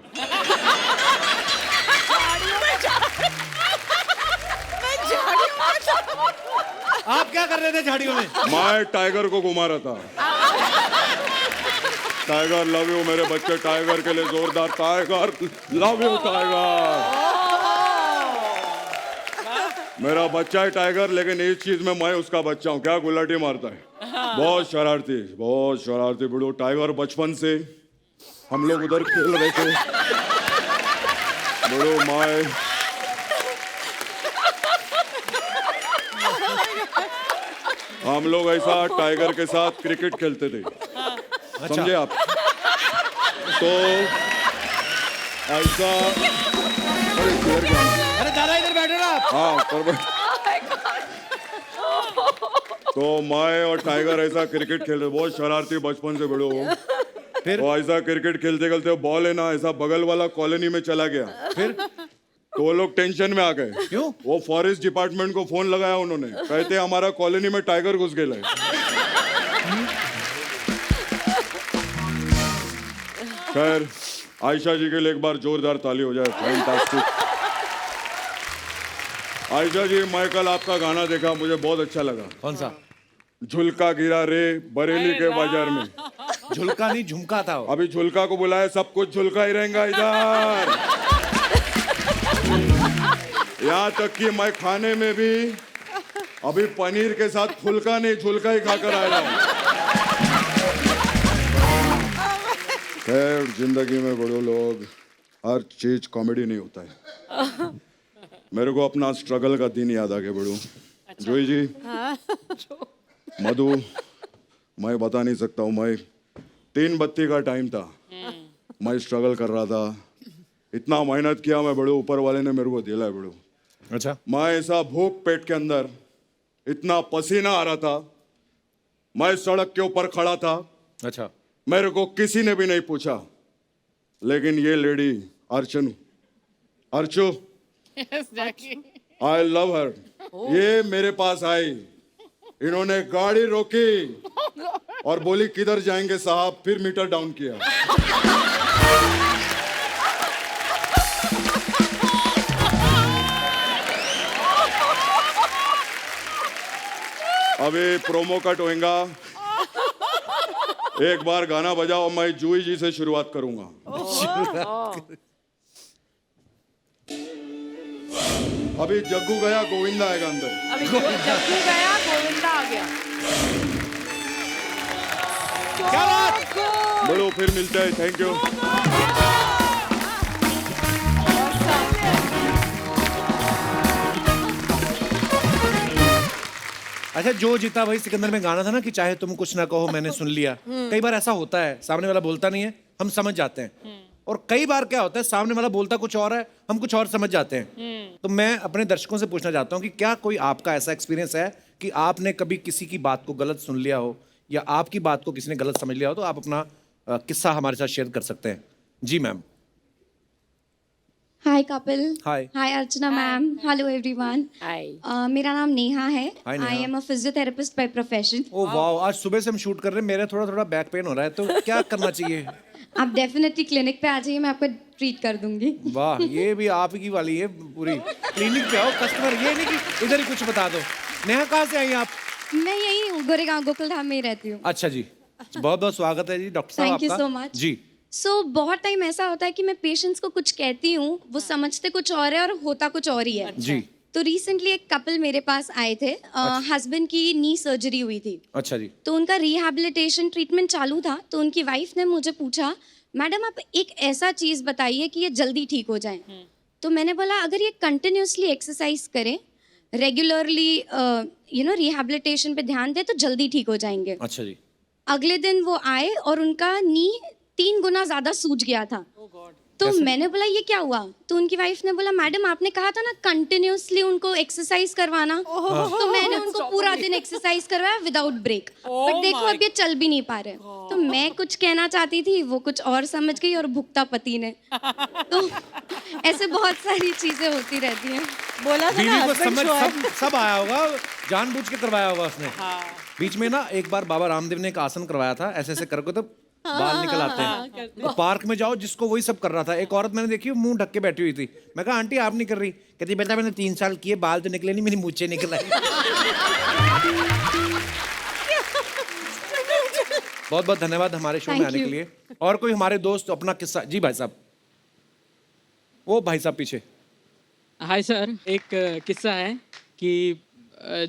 आप क्या कर रहे थे झाड़ियों में? मैं टाइगर को घुमा रहा था. टाइगर लव यू मेरे बच्चे. टाइगर के लिए जोरदार टाइगर लव यू टाइगर. मेरा बच्चा है टाइगर, लेकिन इस चीज में मैं उसका बच्चा हूँ. क्या गुलाटी मारता है. बहुत शरारती बड़ो. टाइगर बचपन से हम लोग उधर खेल रहे थे बड़ो. मैं हम लोग ऐसा टाइगर के साथ क्रिकेट खेलते थे. समझे आप? तो ऐसा. अरे दादा इधर बैठो ना आप. हाँ तो मैं और टाइगर ऐसा क्रिकेट खेल रहे. बहुत शरारती बचपन से बड़ो. फिर? वो ऐसा क्रिकेट खेलते खेलते बॉल है ना ऐसा बगल वाला कॉलोनी में चला गया. फिर? तो वो लोग टेंशन में आ गए. क्यों? वो फॉरेस्ट डिपार्टमेंट को फोन लगाया उन्होंने. कहते हमारा कॉलोनी में टाइगर घुस गया है. खैर आयशा जी के लिए एक बार जोरदार ताली हो जाए. फैंटास्टिक. आयशा जी मैं कल आपका गाना देखा, मुझे बहुत अच्छा लगा. कौन सा? झुलका गिरा रे बरेली के बाजार में. झुलका नहीं झुमका था वो. अभी झुलका को बुलाया, सब कुछ झुलका ही रहेगा इधर. यहाँ तक कि मैं खाने में भी अभी पनीर के साथ फुलका नहीं झुलका ही खाकर आ रहा हूँ. खैर जिंदगी में बड़े लोग हर चीज कॉमेडी नहीं होता है। मेरे को अपना स्ट्रगल का दिन याद आ गया बड़ू। जोई जी, मधु, मैं बता नहीं सकता हूँ। मैं 3 बत्ती का टाइम था, मैं स्ट्रगल कर रहा था, इतना मेहनत किया मैं बड़ू, ऊपर वाले ने मेरे को दिला है बड़ू। अच्छा, मैं ऐसा भूख पेट के अंदर, इतना पसीना आ रहा था, मैं सड़क के ऊपर खड़ा था। अच्छा, मेरे को किसी ने भी नहीं पूछा, लेकिन ये लेडी अर्चू, आई लव हर, ये मेरे पास आई, इन्होंने गाड़ी रोकी और बोली किधर जाएंगे साहब, फिर मीटर डाउन किया। अभी प्रोमो कट होएगा, एक बार गाना बजाओ, मैं जूही जी से शुरुआत करूंगा। अभी जग्गू गया गोविंदा आएगा अंदर। अभी जग्गू गया गोविंदा आ गया। क्या बात। बोलो, फिर मिलते हैं, थैंक यू। अच्छा, जो जीता भाई सिकंदर में गाना था ना कि चाहे तुम कुछ ना कहो मैंने सुन लिया। कई बार ऐसा होता है, सामने वाला बोलता नहीं है, हम समझ जाते हैं। और कई बार क्या होता है, सामने वाला बोलता कुछ और है, हम कुछ और समझ जाते हैं। तो मैं अपने दर्शकों से पूछना चाहता हूँ कि क्या कोई आपका ऐसा एक्सपीरियंस है कि आपने कभी किसी की बात को गलत सुन लिया हो या आपकी बात को किसी ने गलत समझ लिया हो? तो आप अपना किस्सा हमारे साथ शेयर कर सकते हैं। जी ma'am. Hi Kapil. Hi. Hi Archana ma'am. Hello everyone. Hi. मेरा नाम नेहा है। Hi, Neha. I am a physiotherapist by profession. Oh wow, आज सुबह से हम शूट कर रहे हैं, मेरा थोड़ा थोड़ा बैक पेन हो रहा है, तो क्या करना चाहिए? आप डेफिनेटली क्लिनिक पे आ जाइए, मैं आपको ट्रीट कर दूंगी। वाह, ये भी आप ही वाली है पूरी। क्लिनिक पे आओ, कस्टमर, ये नहीं कि इधर ही कुछ बता दो। नेहा, कहाँ से आई आप? मैं यही हूँ, गोरेगांव गोकुलधाम में ही रहती हूँ। अच्छा जी, बहुत बहुत स्वागत है जी डॉक्टर साहब आपका। Thank you so much। जी। बहुत टाइम ऐसा होता है कि मैं पेशेंट्स को कुछ कहती हूँ, वो समझते कुछ और है और होता कुछ और ही है। जी। तो रिसेंटली एक कपल मेरे पास आए थे, हस्बैंड की नी सर्जरी हुई थी। अच्छा जी। तो उनका रिहैबिलिटेशन ट्रीटमेंट चालू था, तो उनकी वाइफ ने मुझे पूछा, मैडम आप एक ऐसा चीज़ बताइए कि ये जल्दी ठीक हो जाए। तो मैंने बोला अगर ये कंटिन्यूसली एक्सरसाइज करें, रेगुलरली रिहैबिलिटेशन पे ध्यान दें तो जल्दी ठीक हो जाएंगे। अच्छा जी। अगले दिन वो आए और उनका नी 3 गुना ज़्यादा सूज गया था। तो मैंने बोला ये क्या हुआ? तो उनकी वाइफ ने बोला मैडम आपने कहा था ना कंटिन्यूसली उनको एक्सरसाइज करवाना। तो मैंने उनको पूरा दिन एक्सरसाइज करवाया विदाउट ब्रेक, बट देखो अब ये चल भी नहीं पा रहे। तो मैं कुछ कहना चाहती थी, वो कुछ और समझ गई और भुगता पति ने। तो ऐसे बहुत सारी चीजें होती रहती हैं। बोला था ना बीवी को husband समझ show है। सब आया होगा, जानबूझ के करवाया होगा उसने। बीच में ना एक बार बाबा रामदेव ने एक आसन करवाया था, ऐसे ऐसे करके तो बाल निकल आते हैं। तो पार्क में जाओ, जिसको वही सब कर रहा था। एक औरत मैंने देखी, मुंह ढक के बैठी हुई थी। मैं कहा आंटी आप नहीं कर रही? कहती बेटा मैंने 3 साल किए, बाल तो निकले नहीं, मेरी मूंछें निकल आई। बहुत बहुत धन्यवाद हमारे शो में Thank आने के you। लिए। और कोई हमारे दोस्त अपना किस्सा? जी भाई साहब, वो भाई साहब पीछे। हाय सर, एक किस्सा है कि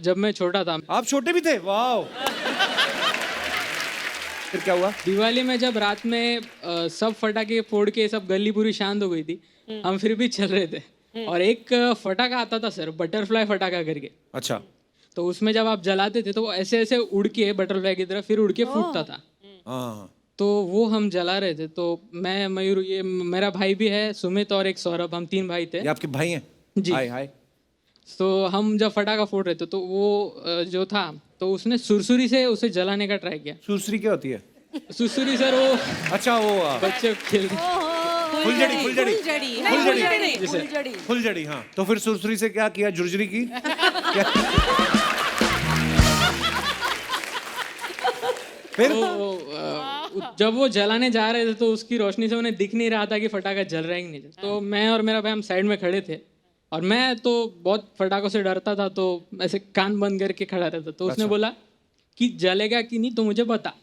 जब मैं छोटा था, आप छोटे भी थे? वाह। फिर क्या हुआ? दिवाली में जब रात में सब फटाके फोड़ के सब गली पूरी शांत हो गई थी, हम फिर भी चल रहे थे और एक फटाका आता था सर, बटरफ्लाई फटाका करके। अच्छा। तो उसमें जब आप जलाते थे तो वो ऐसे ऐसे उड़ के बटरफ्लाई की तरह फिर उड़ के फूटता था। हाँ। तो वो हम जला रहे थे। तो मैं, मयूर, ये मेरा भाई भी है, सुमित और एक सौरभ, हम 3 भाई थे। ये आपके भाई हैं? जी। हाय हाय। तो हम जब फटाका फोड़ रहे थे तो वो जो था, तो उसने सुरसुरी से उसे जलाने का ट्राई किया। सुरसुरी क्या होती है? सुरसुरी सर वो, अच्छा वो बच्चे खेलते। फुलझड़ी। फुलझड़ी। फुलझड़ी, हाँ। तो फिर सुरसुरी से क्या किया? झुरझुरी की? फिर जब वो जलाने जा रहे थे तो उसकी रोशनी से उन्हें दिख नहीं रहा था कि फटाका जल रहा है कि नहीं। तो मैं और मेरा भाई हम साइड में खड़े थे और मैं तो बहुत फटाकों से डरता था, तो ऐसे कान बंद करके खड़ा रहता। तो उसने बोला कि जलेगा कि नहीं तो मुझे बता।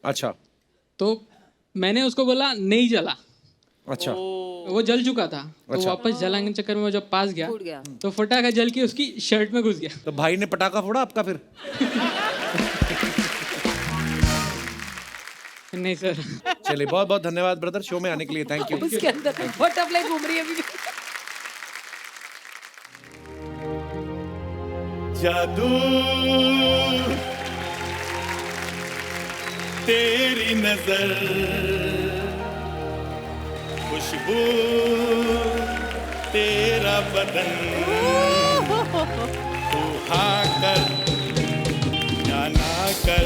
अच्छा। तो मैंने उसको बोला नहीं जला। अच्छा। वो जल चुका था। तो वापस जलाने के चक्कर में जब पास गया तो फटाका जल के उसकी शर्ट में घुस गया। तो भाई ने पटाखा फोड़ा आपका फिर? नहीं सर। चलिए बहुत बहुत धन्यवाद ब्रदर शो में आने के लिए, थैंक यू। उसके अंदर बटरफ्लाई घूम रही है अभी भी। जादू तेरी नजर, खुशबू तेरा बदन, तू हाँ कर या ना कर,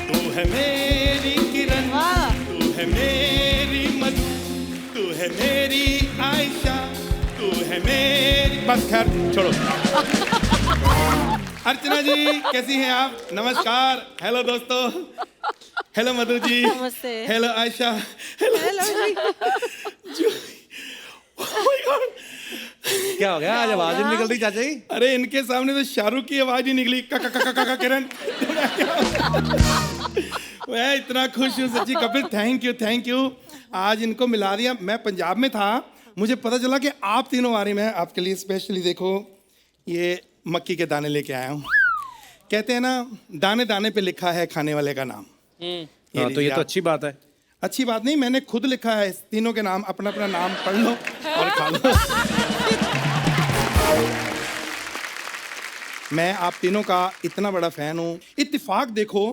तू है मेरी किरण, तू है मेरी मधु, तू है मेरी आयशा, तू है मेरी, बस खैर छोड़ो। अर्चना जी कैसी हैं आप? नमस्कार। हेलो दोस्तों। हेलो मधु जी। नमस्ते। Hello Ayesha. Hello ji. Oh my God! क्या हो गया, आज आवाज नहीं निकल रही चाचा जी? अरे इनके सामने तो शाहरुख की आवाज ही निकली, काका काका काका किरण। मैं इतना खुश हूँ सच्ची कपिल, थैंक यू। आज इनको मिला दिया। मैं पंजाब में था, मुझे पता चला कि आप तीनों आ रही। मैं आपके लिए स्पेशली देखो ये मक्की के दाने लेके आया हूँ। कहते हैं ना दाने दाने पे लिखा है खाने वाले का नाम। हाँ, तो ये तो अच्छी बात है। अच्छी बात नहीं, मैंने खुद लिखा है। तीनों के नाम अपना अपना नाम पढ़ लो और खा लो। मैं आप तीनों का इतना बड़ा फैन हूँ। इत्तेफाक देखो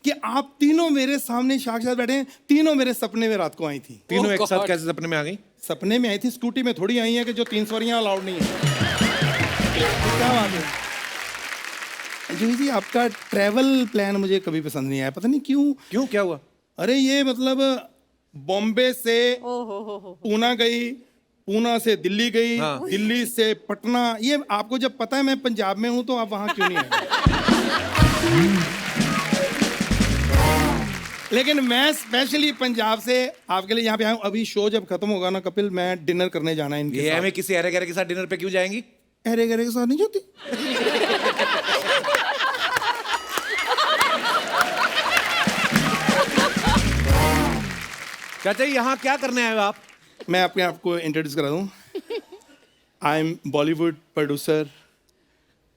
कि आप तीनों मेरे सामने साक्षात बैठे हैं। तीनों मेरे सपने में रात को आई थी। तीनों एक साथ कैसे सपने में आ गई? सपने में आई थी, स्कूटी में थोड़ी आई है कि जो 3 सवारियां अलाउड नहीं है। क्या बात है जूही जी, आपका ट्रैवल प्लान मुझे कभी पसंद नहीं आया, पता नहीं क्यों। क्या हुआ? अरे ये मतलब बॉम्बे से पूना गई, पूना से दिल्ली गई, हाँ। दिल्ली से पटना। ये आपको जब पता है मैं पंजाब में हूं तो आप वहां क्यों नहीं आए? लेकिन मैं स्पेशली पंजाब से आपके लिए यहाँ पे आया हूँ। अभी शो जब खत्म होगा ना कपिल, मैं डिनर करने जाना है इनके साथ। में किसी अरे गरे के साथ डिनर पे क्यों जाएंगी? अरे गरे के साथ नहीं जाती। चाचा जी यहाँ क्या करने आए हो आप? मैं अपने आप को इंट्रोड्यूस करा दूं। I am Bollywood producer.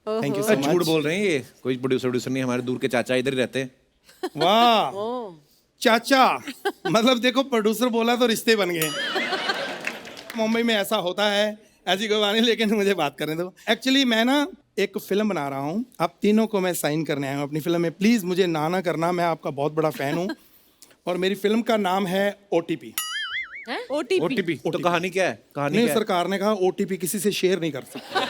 Thank you so much. झूठ बोल रहे हैं ये, कोई प्रोड्यूसर नहीं, हमारे दूर के चाचा इधर ही रहते हैं। वाह चाचा, मतलब देखो प्रोड्यूसर बोला तो रिश्ते बन गए। मुंबई में ऐसा होता है, ऐसी कोई बात नहीं, लेकिन मुझे बात करने दो। एक्चुअली मैं ना एक फिल्म बना रहा हूँ, आप तीनों को मैं साइन करने आया हूँ अपनी फिल्म में। प्लीज मुझे ना करना, मैं आपका बहुत बड़ा फैन हूँ। और मेरी फिल्म का नाम है OTP। OTP तो कहानी क्या है? कहानी नहीं, क्या है? सरकार ने कहा OTP किसी से शेयर नहीं कर सकते।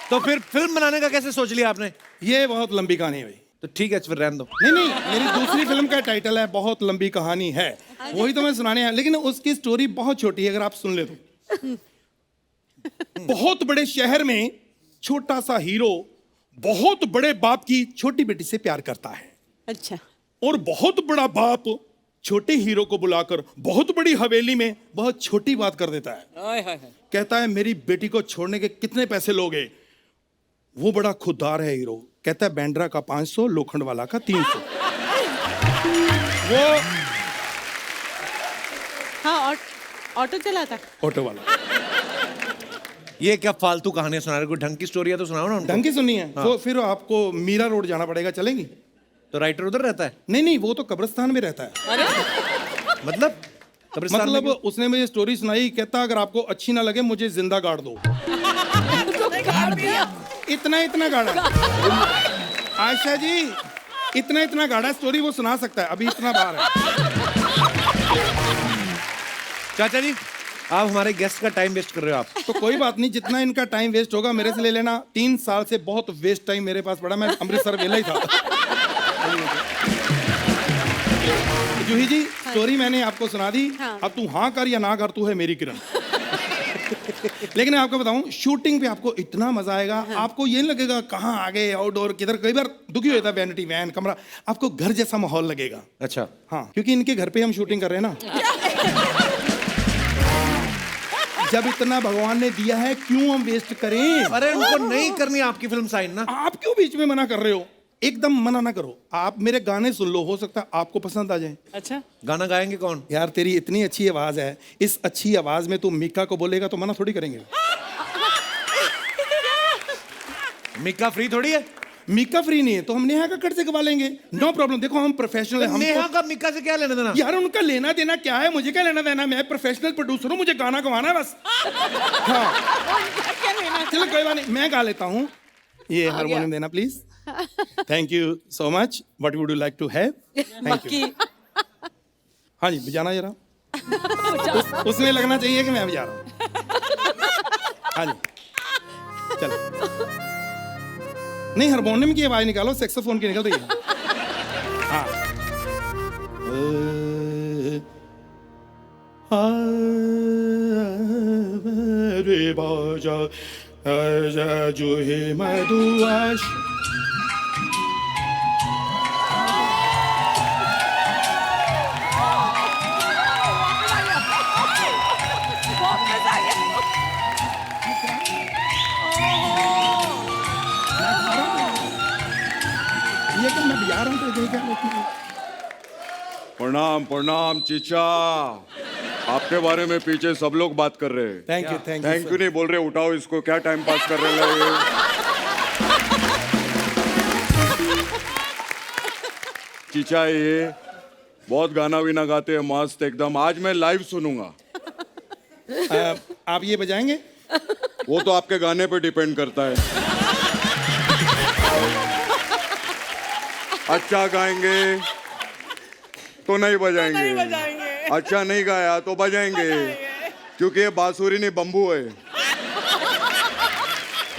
तो फिर फिल्म बनाने का कैसे सोच लिया आपने? ये बहुत लंबी कहानी है भाई। तो ठीक है फिर रहने दो। नहीं, मेरी दूसरी फिल्म का टाइटल है बहुत लंबी कहानी है, वही तो मैं सुनाने आया। लेकिन उसकी स्टोरी बहुत छोटी है, अगर आप सुन ले तो। बहुत बड़े शहर में छोटा सा हीरो बहुत बड़े बाप की छोटी बेटी से प्यार करता है। अच्छा। और बहुत बड़ा बाप छोटे हीरो को बुलाकर बहुत बड़ी हवेली में बहुत छोटी बात कर देता है। कहता है मेरी बेटी को छोड़ने के कितने पैसे लोगे? वो बड़ा खुददार है हीरो, कहता है बैंड्रा का 500, लोखंड वाला का 300। वो हाँ, ऑटो चलाता। ऑटो वाला। ये क्या फालतू कहानियां सुना रहे? कोई ढंग की स्टोरी है तो सुनाओ ना उनको। ढंग की सुननी है हाँ। तो फिर आपको मीरा रोड जाना पड़ेगा, चलेंगी? तो राइटर उधर रहता है? नहीं, वो तो कब्रिस्तान में रहता है। मतलब कब्रिस्तान में मतलब क्यों? उसने मुझे स्टोरी सुनाई, कहता अगर आपको अच्छी ना लगे मुझे जिंदा गाड़ दो। इतना गाड़ा। आयशा जी इतना गाड़ा स्टोरी वो सुना सकता है, अभी इतना बार है। चाचा जी आप हमारे गेस्ट का टाइम वेस्ट कर रहे हो आप। तो कोई बात नहीं, जितना इनका टाइम वेस्ट होगा मेरे से ले लेना। 3 साल से बहुत वेस्ट टाइम मेरे पास पड़ा, मैं अमृतसर वेला ही था। जूही जी स्टोरी मैंने आपको सुना दी। हाँ। अब तू हाँ कर या ना कर, तू है मेरी किरण। लेकिन मैं आपको बताऊं, शूटिंग पे आपको इतना मजा आएगा। आपको ये नहीं लगेगा कहाँ आ गए, आउटडोर किधर। कई बार दुखी होता है, वैनिटी वैन कमरा, आपको घर जैसा माहौल लगेगा। अच्छा हाँ, क्योंकि इनके घर पे हम शूटिंग कर रहे हैं ना। जब इतना भगवान ने दिया है क्यों हम वेस्ट करें? अरे उनको नहीं करनी आपकी फिल्म साइन ना। आप क्यों बीच में मना कर रहे हो? एकदम मना ना करो। आप मेरे गाने सुन लो, हो सकता है आपको पसंद आ जाए। अच्छा, गाना गाएंगे कौन? यार तेरी इतनी अच्छी आवाज है, इस अच्छी आवाज में तू मीका को बोलेगा तो मना थोड़ी करेंगे। मिक्का फ्री थोड़ी है। मीका फ्री नहीं है तो हम नेहा कक्कड़ से गवा लेंगे, नो प्रॉब्लम। देखो हम प्रोफेशनल है, नेहा हमको का मिक्का से क्या लेना देना? यार उनका लेना देना क्या है, मुझे क्या लेना देना, मैं प्रोफेशनल प्रोड्यूसर हूँ, मुझे गाना गवाना है बस। हाँ चलो कोई बात नहीं, मैं गा लेता हूँ। ये हारमोनियम देना please. Thank you so much. What would you like to have? Thank you. हाँ जी बजाना जरा। उसमें लगना चाहिए कि मैं बजा रहा हूँ। हाँ जी चलो। नहीं हारमोनियम की आवाज निकालो, सैक्सोफोन की निकल रही है। हाँ रे बाजा आजा जो है मधुआश। ये क्या मैं बजा रहा हूँ तो देखा। प्रणाम प्रणाम चीचा, आपके बारे में पीछे सब लोग बात कर रहे हैं। थैंक यू थैंक यू नहीं बोल रहे, उठाओ इसको, क्या टाइम पास कर रहे हैं ये? चीचा ये बहुत गाना भी ना गाते हैं, मस्त एकदम। आज मैं लाइव सुनूंगा। आप ये बजाएंगे? वो तो आपके गाने पे डिपेंड करता है। अच्छा गाएंगे तो नहीं बजाएंगे, अच्छा नहीं गाया तो बजाएंगे, क्योंकि ये बांसुरी नहीं बम्बू है।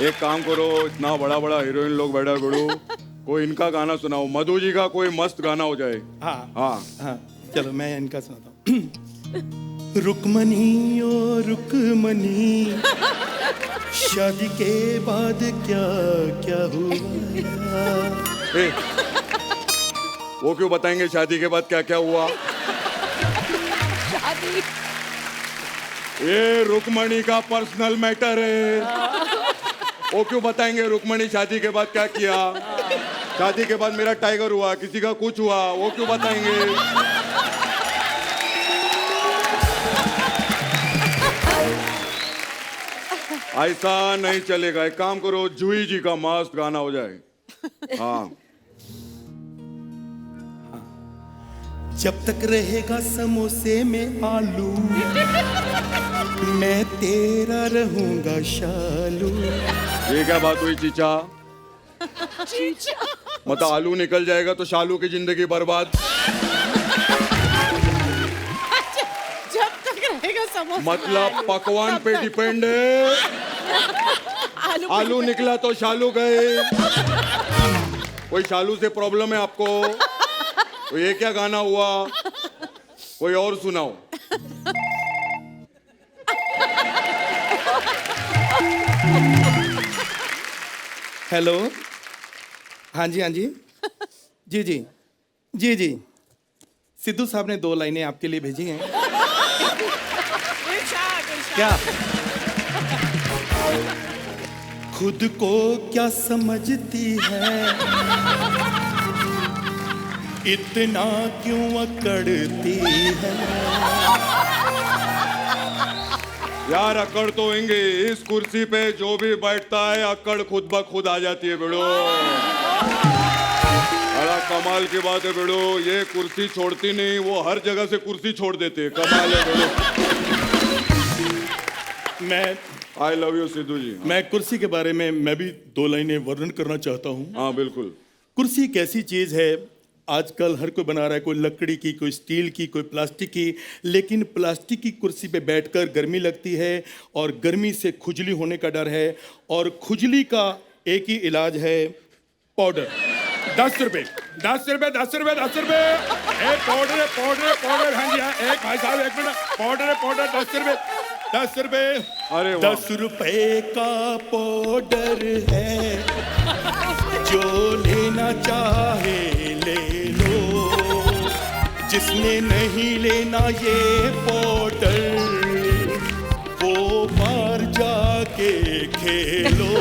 एक काम करो, इतना बड़ा बड़ा हीरोइन लोग बैठा बड़ो, कोई इनका गाना सुनाओ, मधु जी का कोई मस्त गाना हो जाए। हाँ हाँ हाँ चलो मैं इनका सुनाता हूँ। रुकमनी ओ रुकमनी, शादी के बाद क्या क्या हुआ। ए, वो क्यों बताएंगे शादी के बाद क्या क्या हुआ? ये रुकमणी का पर्सनल मैटर है, वो क्यों बताएंगे रुकमणी शादी के बाद क्या किया? शादी के बाद मेरा टाइगर हुआ, किसी का कुछ हुआ, वो क्यों बताएंगे? ऐसा नहीं चलेगा। एक काम करो, जूही जी का मस्त गाना हो जाए। हाँ जब तक रहेगा समोसे में आलू, मैं तेरा रहूंगा शालू। ये क्या बात हुई चीचा? मतलब आलू निकल जाएगा तो शालू की जिंदगी बर्बाद। जब तक रहेगा समोसा मतलब पकवान पे डिपेंड है। आलू निकला तो शालू गए। कोई शालू से प्रॉब्लम है आपको? तो ये क्या गाना हुआ? कोई और सुनाओ। हेलो हाँ जी जी जी जी जी जी सिद्धू साहब ने 2 लाइनें आपके लिए भेजी हैं। क्या खुद को क्या समझती है, इतना क्यों अकड़ती है। यार अकड़ तो होंगे, इस कुर्सी पे जो भी बैठता है अकड़ खुद ब खुद आ जाती है बेड़ो। बड़ा कमाल की बात है बेड़ो, ये कुर्सी छोड़ती नहीं, वो हर जगह से कुर्सी छोड़ देते हैं। कमाल है बेड़ो। मैं आई लव यू सिद्धू जी। मैं कुर्सी के बारे में मैं भी 2 लाइनें वर्णन करना चाहता हूँ। हाँ बिल्कुल। कुर्सी एक ऐसी चीज है, आजकल हर कोई बना रहा है, कोई लकड़ी की, कोई स्टील की, कोई प्लास्टिक की, लेकिन प्लास्टिक की कुर्सी पे बैठकर गर्मी लगती है और गर्मी से खुजली होने का डर है, और खुजली का एक ही इलाज है, पाउडर। 10 रुपए 10 रुपए 10 रुपए 10 रुपए एक पाउडर पाउडर पाउडर। हाँ जी हाँ, एक भाई साहब एक मिनट, पाउडर पाउडर 10 रुपए 10 रुपए। अरे वाह। 10 रुपए का पाउडर है, जो लेना चाहे ले लो, जिसने नहीं लेना ये पाउडर, वो बाहर जाके खेलो।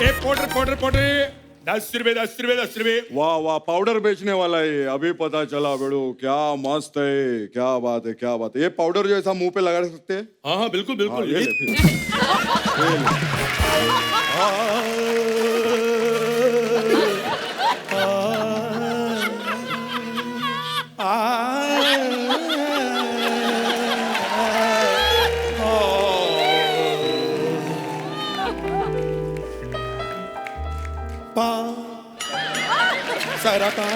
एक पाउडर पाउडर पाउडर 10 रुपए 10 रुपए 10 रुपए। वाह वाह, पाउडर बेचने वाला है, अभी पता चला बेड़ो। क्या मस्त है, क्या बात है, क्या बात है। ये पाउडर जो ऐसा मुंह पे लगा सकते हैं? हाँ हाँ बिल्कुल बिल्कुल। हाँ, ये ले फिर। सारापा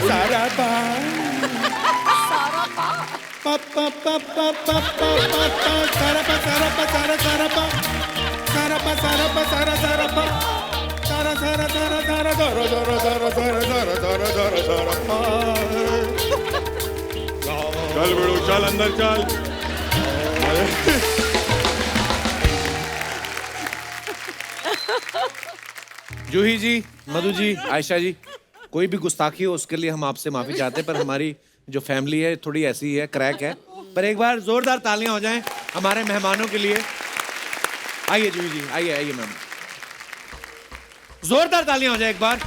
सारापा पा पा पा पा पा पा पा पा सारापा सारापा सारा सारापा सारापा सारापा सारा सारापा सारा सारा सारा सारा सारा सारा सारा सारा सारा सारा सारा सारा चल बेड़ू चल अंदर चल। जूही जी, मधु जी, आयशा जी, कोई भी गुस्ताखी हो उसके लिए हम आपसे माफी चाहते हैं, पर हमारी जो फैमिली है थोड़ी ऐसी है, क्रैक है। पर एक बार जोरदार तालियां हो जाएं हमारे मेहमानों के लिए। आइए जूही जी, आइए आइए मैम, जोरदार तालियां हो जाए एक बार।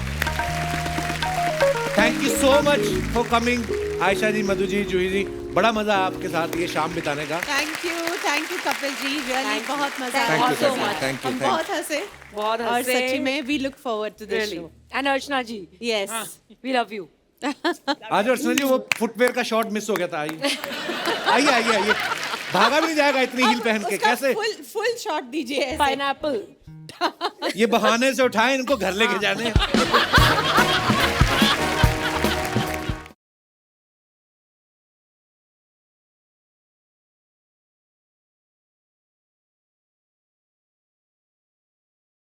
Thank you so much for coming Ayesha ji, Madhu ji, Juhi ji, बड़ा मजा आपके साथ ये शाम बिताने का। Thank you Kapil ji, really बहुत मजा Thank आया। you, so much. Thank you, हम thank you. बहुत हंसे बहुत और हंसे। सच्ची में we look forward to this show. And Archana ji, yes, we love you. आज अर्चना जी वो फुटवेयर का शॉट मिस हो गया था। आइए आइए आइए आइए, भागा भी नहीं जाएगा इतनी हील पहन के। कैसे फुल शॉट दीजिए ऐसे। पाइनएप्पल। ये बहाने से उठाए इनको घर लेके जाने।